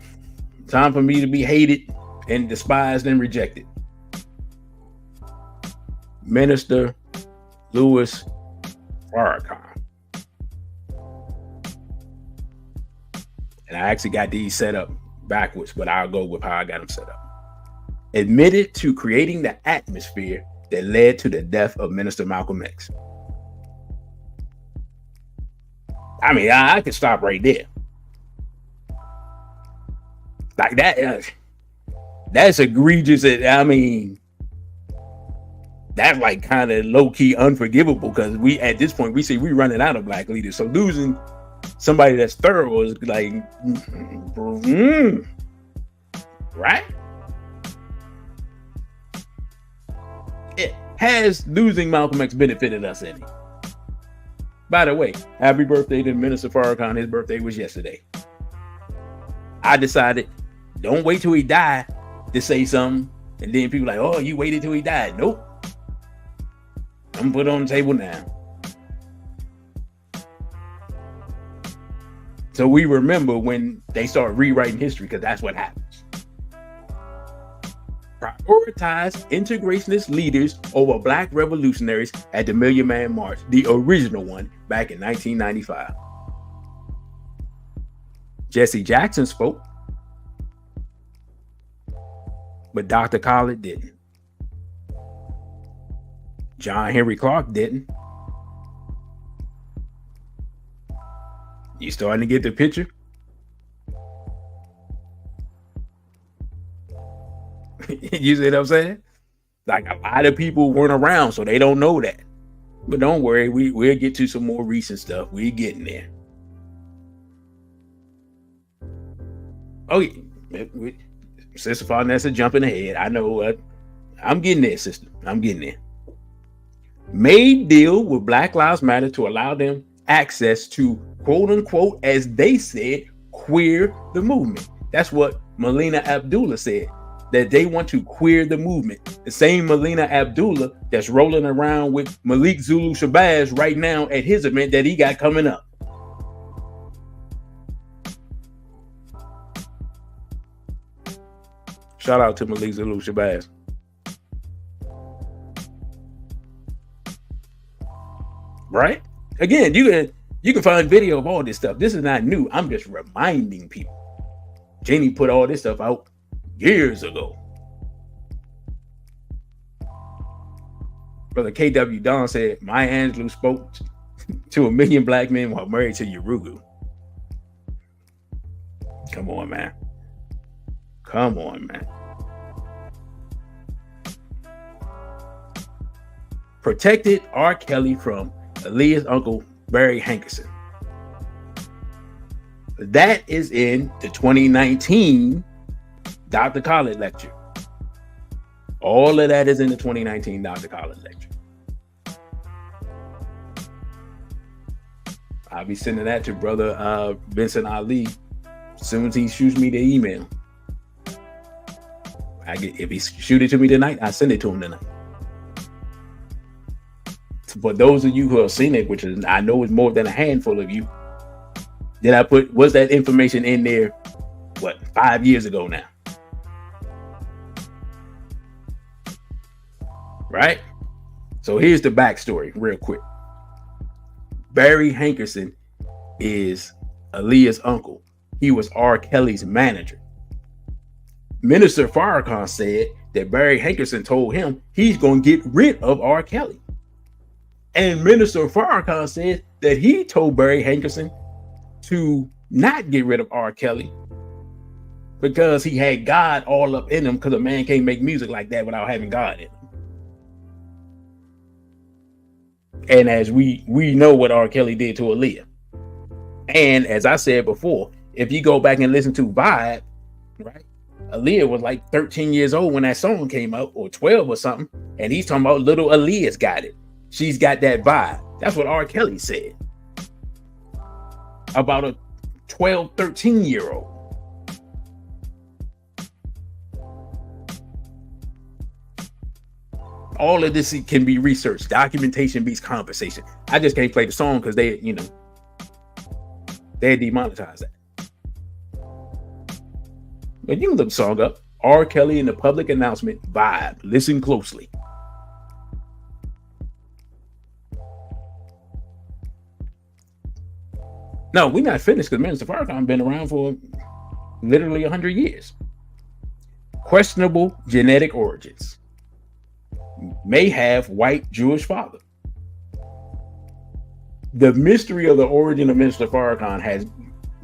S2: time for me to be hated and despised and rejected. Minister Louis Farrakhan. And I actually got these set up backwards, but I'll go with how I got them set up. Admitted to creating the atmosphere that led to the death of Minister Malcolm X. I mean, I could stop right there. Like that, that's egregious. I mean, that's like kind of low-key unforgivable because at this point, we running out of black leaders. So losing somebody that's thorough is like, right? Has losing Malcolm X benefited us any? By the way, happy birthday to Minister Farrakhan. His birthday was yesterday. I decided, don't wait till he died to say something. And then people like, oh, you waited till he died. Nope. I'm put on the table now. So we remember when they start rewriting history, because that's what happens. Prioritize integrationist leaders over black revolutionaries at the Million Man March, the original one back in 1995. Jesse Jackson spoke, but Dr. Khaled didn't. John Henry Clark didn't. You starting to get the picture? You see what I'm saying? Like, a lot of people weren't around, so they don't know that. But don't worry, we'll get to some more recent stuff. We're getting there. Oh, yeah. Sister Farnessa jumping ahead. I know. I'm getting there, sister. I'm getting there. Made deal with Black Lives Matter to allow them access to, quote unquote, as they said, queer the movement. That's what Melina Abdullah said, that they want to queer the movement. The same Melina Abdullah that's rolling around with Malik Zulu Shabazz right now at his event that he got coming up. Shout out to Malik Zulu Shabazz. Right? Again, you can find video of all this stuff. This is not new. I'm just reminding people. Janie put all this stuff out years ago. Brother KW Don said, Maya Angelou spoke to 1 million black men while married to Urugu. Come on, man. Come on, man. Protected R. Kelly from Aaliyah's uncle, Barry Hankerson. That is in the 2019 Dr. Khaled lecture. All of that is in the 2019 Dr. Khaled lecture. I'll be sending that to brother Vincent Ali as soon as he shoots me the email. If he shoot it to me tonight, I send it to him tonight. For those of you who have seen it, which is I know is more than a handful of you, did I put was that information in there? What, 5 years ago now? Right? So here's the backstory, real quick. Barry Hankerson is Aaliyah's uncle. He was R. Kelly's manager. Minister Farrakhan said that Barry Hankerson told him he's going to get rid of R. Kelly. And Minister Farrakhan said that he told Barry Hankerson to not get rid of R. Kelly because he had God all up in him, because a man can't make music like that without having God in him. And as we know what R. Kelly did to Aaliyah. And as I said before, if you go back and listen to Vibe, right? Aaliyah was like 13 years old when that song came out, or 12 or something. And he's talking about little Aaliyah's got it. She's got that vibe. That's what R. Kelly said about a 12, 13-year-old. All of this can be researched. Documentation beats conversation. I just can't play the song because they demonetized that. But you can look the song up. R. Kelly in the public announcement, Vibe. Listen closely. No, we're not finished because Minister Farrakhan been around for literally 100 years. Questionable genetic origins. May have white Jewish father. The mystery of the origin of Minister Farrakhan has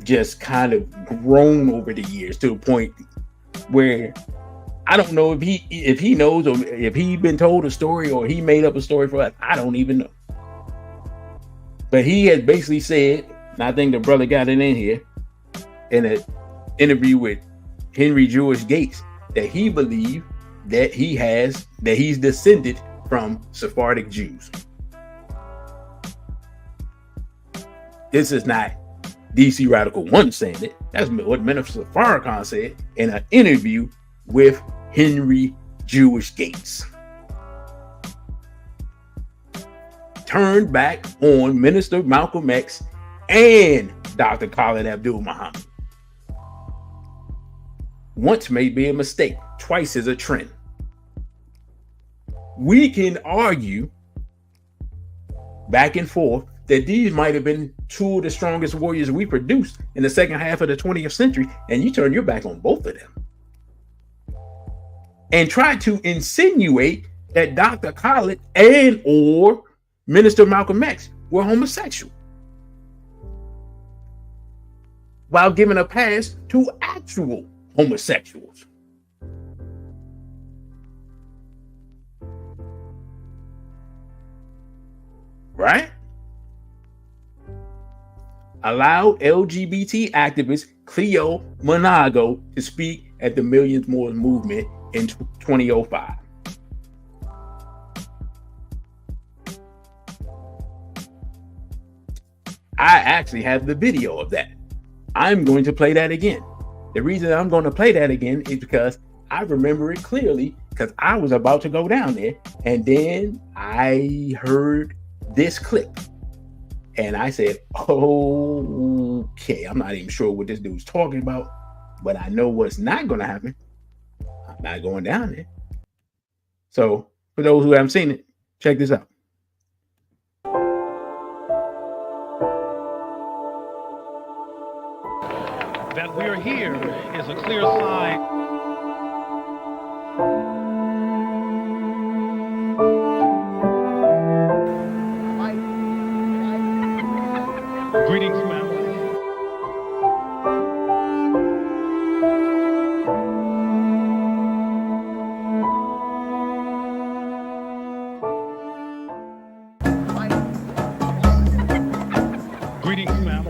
S2: just kind of grown over the years to a point where I don't know if he knows, or if he's been told a story, or he made up a story for us. I don't even know. But he has basically said, and I think the brother got it in here in an interview with Henry Jewish Gates, that he believed that he's descended from Sephardic Jews. This is not DC Radical 1 saying it. That's what Minister Farrakhan said in an interview with Henry Jewish Gates. Turned back on Minister Malcolm X and Dr. Khalid Abdul Muhammad. Once may be a mistake, twice is a trend. We can argue back and forth that these might have been two of the strongest warriors we produced in the second half of the 20th century, and you turn your back on both of them and try to insinuate that Dr. Khalid and or Minister Malcolm X were homosexual, while giving a pass to actual homosexuals. Right? Allowed LGBT activist Cleo Monago to speak at the Millions More movement in 2005. I actually have the video of that. I'm going to play that again. The reason I'm going to play that again is because I remember it clearly, because I was about to go down there, and then I heard this clip, and I said, okay, I'm not even sure what this dude's talking about, but I know what's not going to happen. I'm not going down there. So for those who haven't seen it, check this out.
S3: That we are here is a clear sign. Greetings, ma'am. Greetings, ma'am.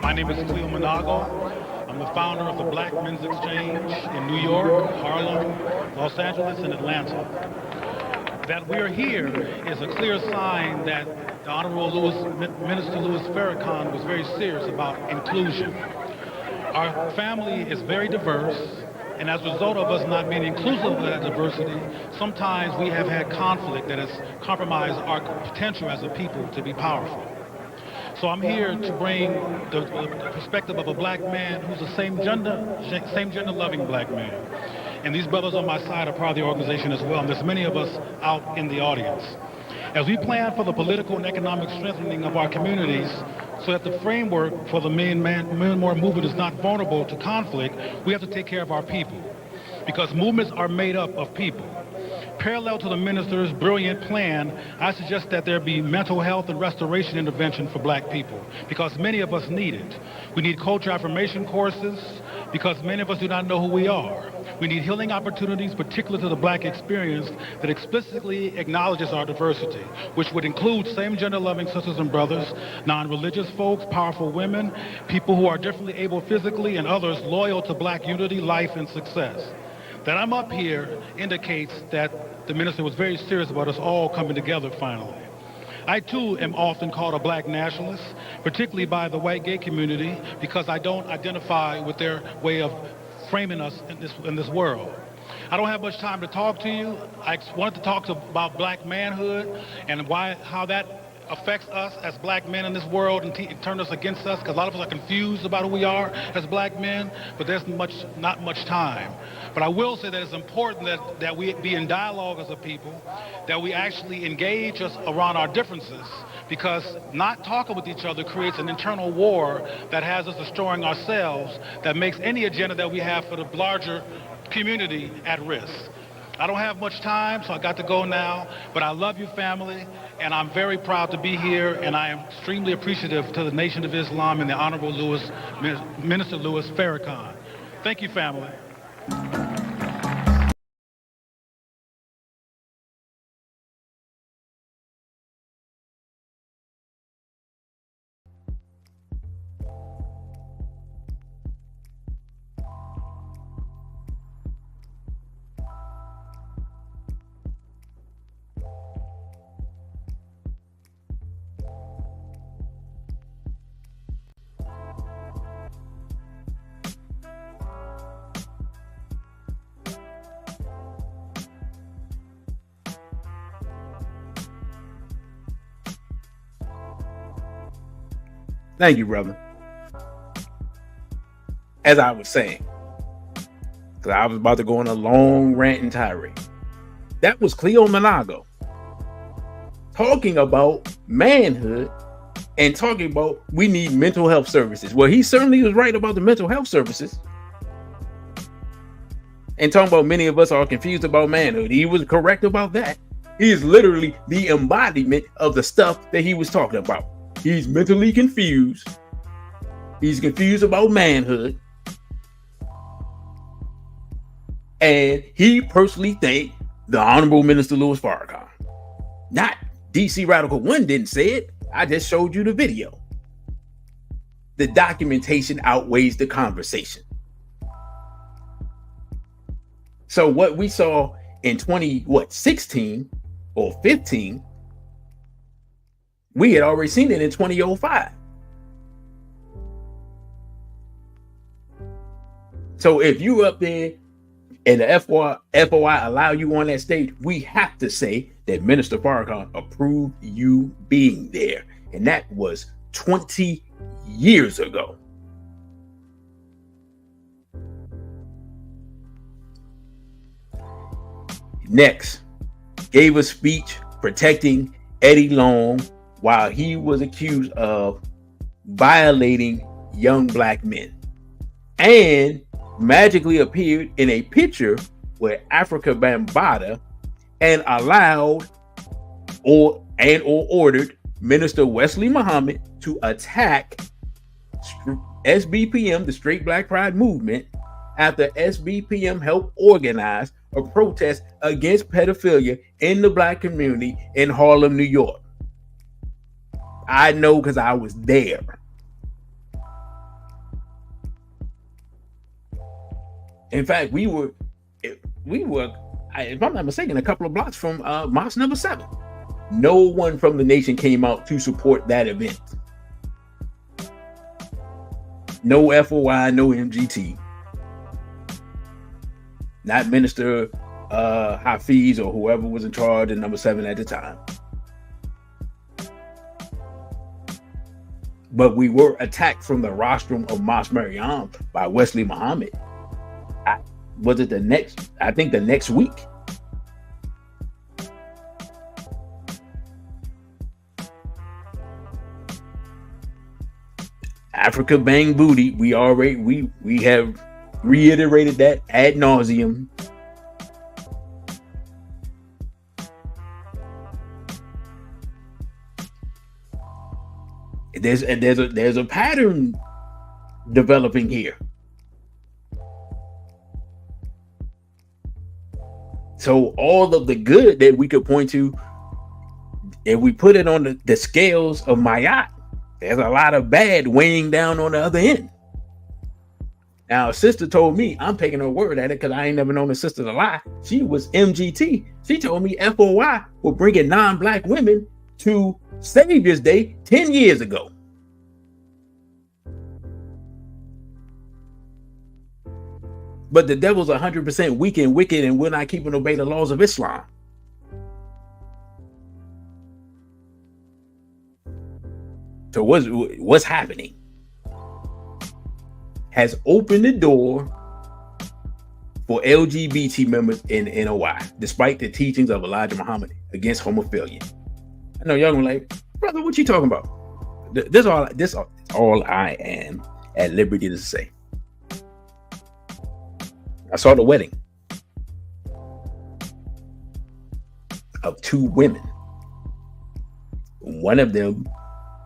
S3: My name is Cleo Monago. I'm the founder of the Black Men's Exchange in New York, Harlem, Los Angeles, and Atlanta. That we are here is a clear sign that the Honorable Minister Louis Farrakhan was very serious about inclusion. Our family is very diverse. And as a result of us not being inclusive of that diversity, sometimes we have had conflict that has compromised our potential as a people to be powerful. So I'm here to bring the perspective of a black man who's a same gender loving black man. And these brothers on my side are part of the organization as well. And there's many of us out in the audience. As we plan for the political and economic strengthening of our communities so that the framework for the Men More movement is not vulnerable to conflict, we have to take care of our people, because movements are made up of people. Parallel to the minister's brilliant plan, I suggest that there be mental health and restoration intervention for black people, because many of us need it. We need culture affirmation courses, because many of us do not know who we are. We need healing opportunities, particular to the black experience, that explicitly acknowledges our diversity, which would include same-gender loving sisters and brothers, non-religious folks, powerful women, people who are differently able physically, and others loyal to black unity, life, and success. That I'm up here indicates that the minister was very serious about us all coming together finally. I too am often called a black nationalist, particularly by the white gay community, because I don't identify with their way of framing us in this world. I don't have much time to talk to you. I wanted to talk about black manhood and how that affects us as black men in this world and turn us against us, because a lot of us are confused about who we are as black men, but there's not much time. But I will say that it's important that we be in dialogue as a people, that we actually engage us around our differences, because not talking with each other creates an internal war that has us destroying ourselves, that makes any agenda that we have for the larger community at risk. I don't have much time, so I got to go now, but I love you, family, and I'm very proud to be here, and I am extremely appreciative to the Nation of Islam and the Honorable Minister Louis Farrakhan. Thank you, family.
S2: Thank you, brother. As I was saying, because I was about to go on a long rant and tirade, that was Cleo Monago talking about manhood and talking about we need mental health services. Well, he certainly was right about the mental health services. And talking about many of us are confused about manhood. He was correct about that. He is literally the embodiment of the stuff that he was talking about. He's mentally confused. He's confused about manhood. And he personally thinks the Honorable Minister Louis Farrakhan. Not DC Radical 1 didn't say it. I just showed you the video. The documentation outweighs the conversation. So what we saw in 16 or 15, we had already seen it in 2005. So if you up there and the FOI allow you on that stage, we have to say that Minister Farrakhan approved you being there. And that was 20 years ago. Next, gave a speech protecting Eddie Long while he was accused of violating young black men, and magically appeared in a picture with Africa Bambaataa and allowed or ordered Minister Wesley Muhammad to attack SBPM, the Straight Black Pride movement, after SBPM helped organize a protest against pedophilia in the black community in Harlem, New York. I know because I was there. In fact, we were, if I'm not mistaken, a couple of blocks from Mosque number 7. No one from the nation came out to support that event. No FOI, no MGT. not Minister Hafiz or whoever was in charge at number 7 at the time. But we were attacked from the rostrum of Mosque Maryam by Wesley Muhammad. I think the next week. Africa bang booty. We have reiterated that ad nauseum. There's a pattern developing here. So all of the good that we could point to, if we put it on the scales of Mayat, there's a lot of bad weighing down on the other end. Now, a sister told me, I'm taking her word at it because I ain't never known a sister to lie. She was MGT. She told me FOI were bringing non-black women to Savior's Day 10 years ago. But the devil's 100% weak and wicked and will not keep and obey the laws of Islam. So what's happening has opened the door for LGBT members in NOI, despite the teachings of Elijah Muhammad against homophilia. I know y'all gonna like, brother, what you talking about? This all I am at liberty to say. I saw the wedding of 2 women. One of them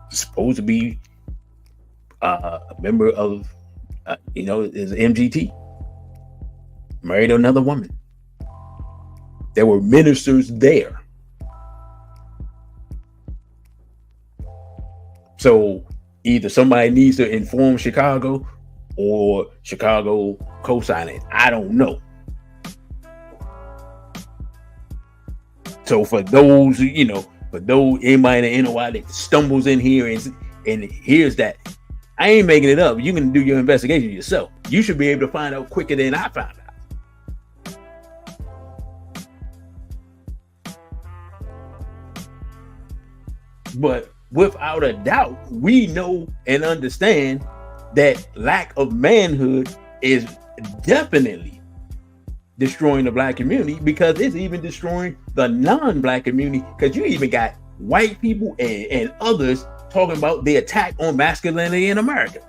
S2: supposed to be a member of, is MGT, married another woman. There were ministers there. So either somebody needs to inform Chicago or Chicago co-sign it. I don't know. So for those, anybody in the NOI that stumbles in here and hears that, I ain't making it up. You can do your investigation yourself. You should be able to find out quicker than I found out. But without a doubt, we know and understand that lack of manhood is definitely destroying the black community, because it's even destroying the non-black community, because you even got white people and others talking about the attack on masculinity in America.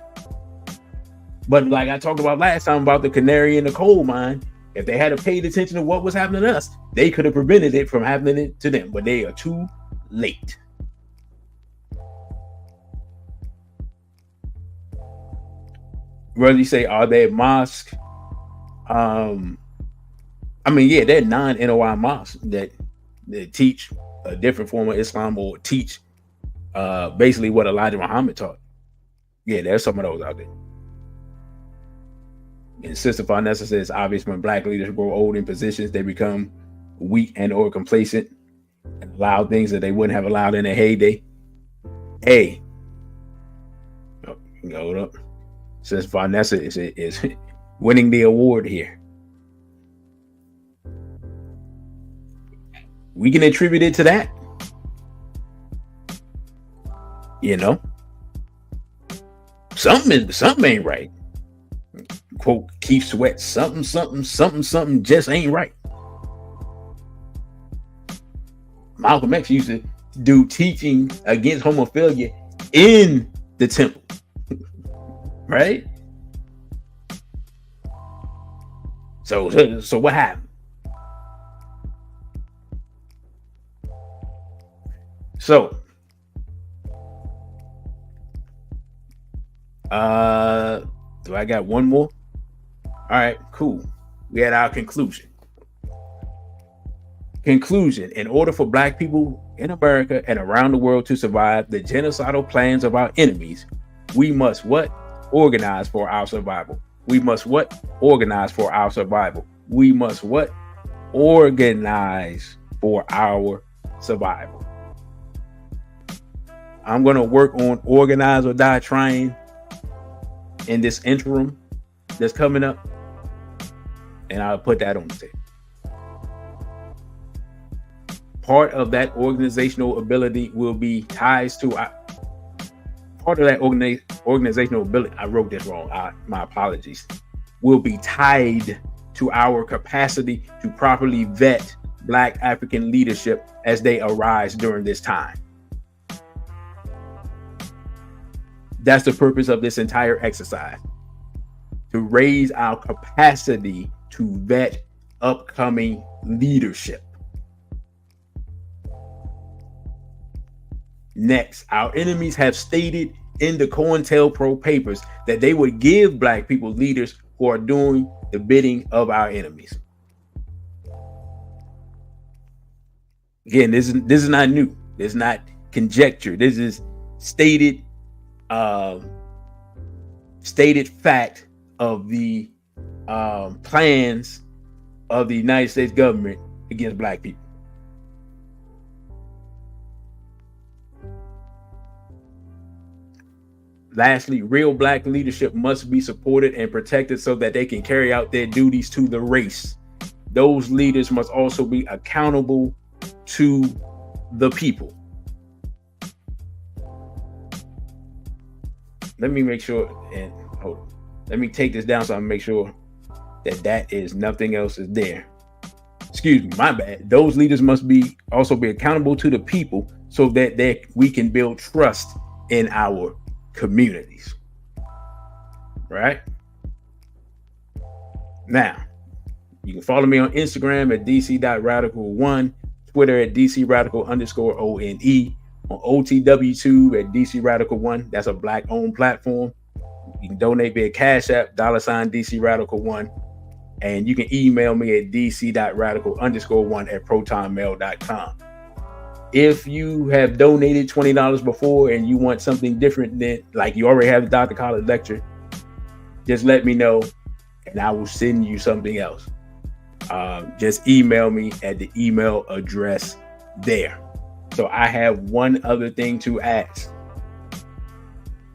S2: But like I talked about last time about the canary in the coal mine, if they had paid attention to what was happening to us, they could have prevented it from happening to them, but they are too late. Whether you say, are they mosques? They're non-NOI mosques that teach a different form of Islam or teach basically what Elijah Muhammad taught. Yeah, there's some of those out there. And Sister Farnessa says, obvious when black leaders grow old in positions, they become weak and or complacent and allow things that they wouldn't have allowed in their heyday. Hey, hold up. Sister Farnessa is winning the award here. We can attribute it to that. Something ain't right. Quote Keith Sweat, something just ain't right. Malcolm X used to do teaching against homophilia in the temple. Right? So what happened? So do I got one more? All right, cool. We had our conclusion. In order for black people in America and around the world to survive the genocidal plans of our enemies, we must what? Organize for our survival. We must what? Organize for our survival. We must what? Organize for our survival. I'm going to work on organize or die trying in this interim that's coming up. And I'll put that on the table. Part of that organizational ability will be ties to part of that organizational ability. I wrote this wrong. My apologies. Will be tied to our capacity to properly vet Black African leadership as they arise during this time. That's the purpose of this entire exercise, to raise our capacity to vet upcoming leadership. Next, our enemies have stated in the COINTELPRO papers that they would give Black people leaders who are doing the bidding of our enemies. Again, this is not new. This is not conjecture. This is stated fact of the plans of the United States government against Black people. Lastly, real Black leadership must be supported and protected so that they can carry out their duties to the race. Those leaders must also be accountable to the people. Let me make sure, and hold on. Let me take this down so I can make sure that is nothing else is there. Excuse me, my bad. Those leaders must also be accountable to the people so that we can build trust in our communities. Right? Now, you can follow me on Instagram at dc.radical1, Twitter at dcradical_ONE, on OTWTube at dcradical1. That's a Black-owned platform. You can donate via Cashapp, $DCRadical1, and you can email me at dc.radical_1@protonmail.com. If you have donated $20 before and you want something different than, like you already have the Dr. College lecture, just let me know and I will send you something else. Just email me at the email address there. So I have one other thing to ask.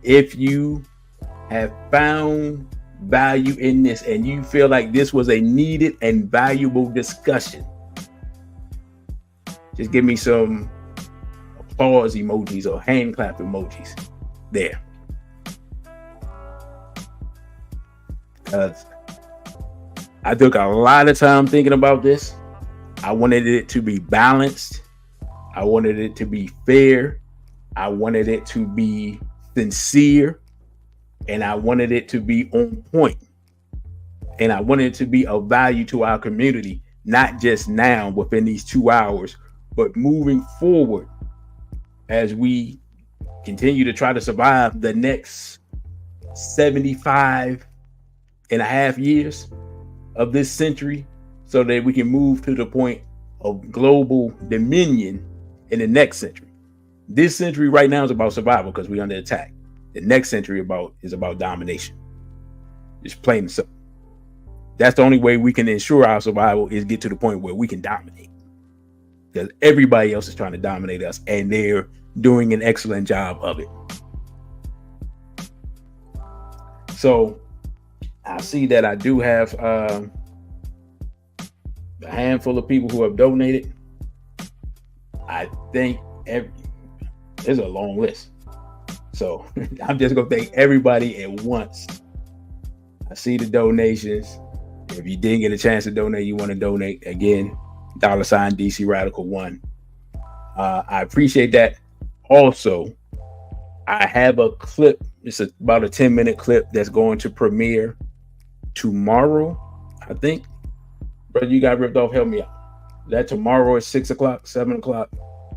S2: If you have found value in this and you feel like this was a needed and valuable discussion, just give me some applause emojis or hand clap emojis there. Because I took a lot of time thinking about this. I wanted it to be balanced. I wanted it to be fair. I wanted it to be sincere. And I wanted it to be on point. And I wanted it to be of value to our community, not just now within these 2 hours, but moving forward as we continue to try to survive the next 75 and a half years of this century, so that we can move to the point of global dominion in the next century. This century right now is about survival because we're under attack. The next century is about domination. It's plain and simple. That's the only way we can ensure our survival, is get to the point where we can dominate. Because everybody else is trying to dominate us, and they're doing an excellent job of it. So I see that I do have a handful of people who have donated. I think there's a long list. So I'm just going to thank everybody at once. I see the donations. If you didn't get a chance to donate, you want to donate, again, $DCRadical1. I appreciate that. Also, I have a clip. It's about a 10-minute clip that's going to premiere tomorrow, I think. Brother, you got ripped off. Help me out. That tomorrow at 6 o'clock, 7 o'clock,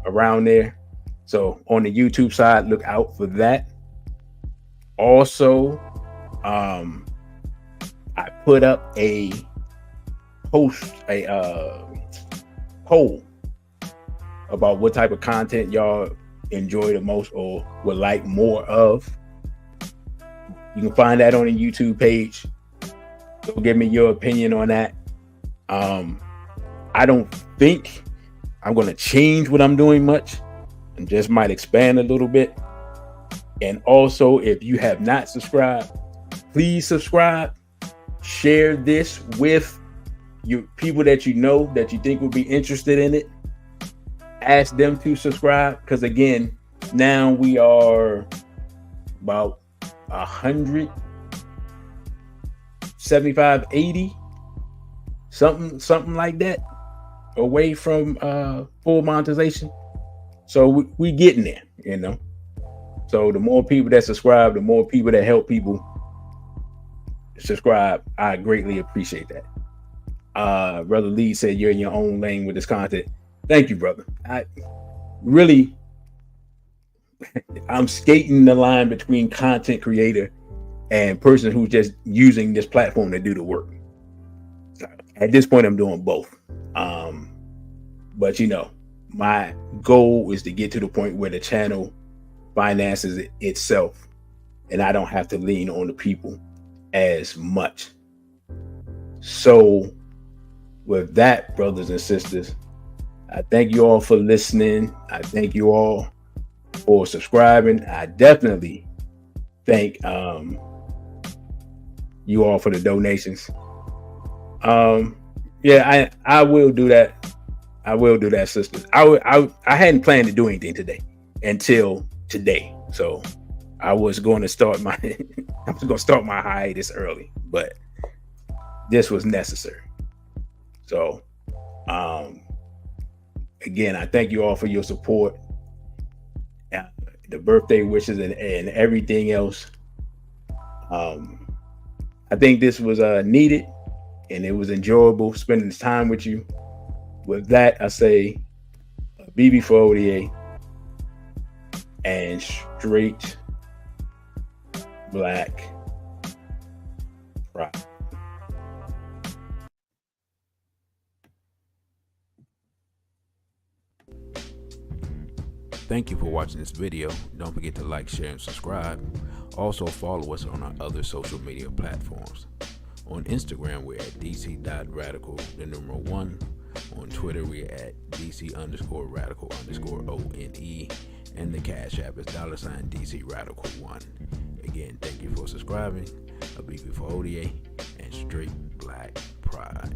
S2: around there. So on the YouTube side, look out for that. Also, I put up a poll about what type of content y'all enjoy the most or would like more of. You can find that on the YouTube page. So give me your opinion on that. I don't think I'm going to change what I'm doing much, and just might expand a little bit. And also, if you have not subscribed, please subscribe. Share this with you people that you know that you think would be interested in it, ask them to subscribe. Because again, now we are about 175, 80, something like that, away from full monetization. So we getting there, you know. So the more people that subscribe, the more people that help people subscribe, I greatly appreciate that. Brother Lee said you're in your own lane with this content. Thank you, brother. I'm skating the line between content creator and person who's just using this platform to do the work. At this point, I'm doing both. But you know, my goal is to get to the point where the channel finances itself, and I don't have to lean on the people as much. So with that, brothers and sisters, I thank you all for listening. I thank you all for subscribing. I definitely thank you all for the donations. Yeah, I will do that. I will do that, sisters. I hadn't planned to do anything today until today. So I was going to start my hiatus early, but this was necessary. So again, I thank you all for your support, the birthday wishes and everything else. I think this was needed, and it was enjoyable spending this time with you. With that, I say BB for ODA and straight black pride.
S4: Thank you for watching this video. Don't forget to like, share, and subscribe. Also follow us on our other social media platforms. On Instagram, we're at dc.radical1. On Twitter, we're at dc_radical_ONE. And the Cashapp is $DCRadical1. Again, thank you for subscribing. A BB for ODA and straight black pride.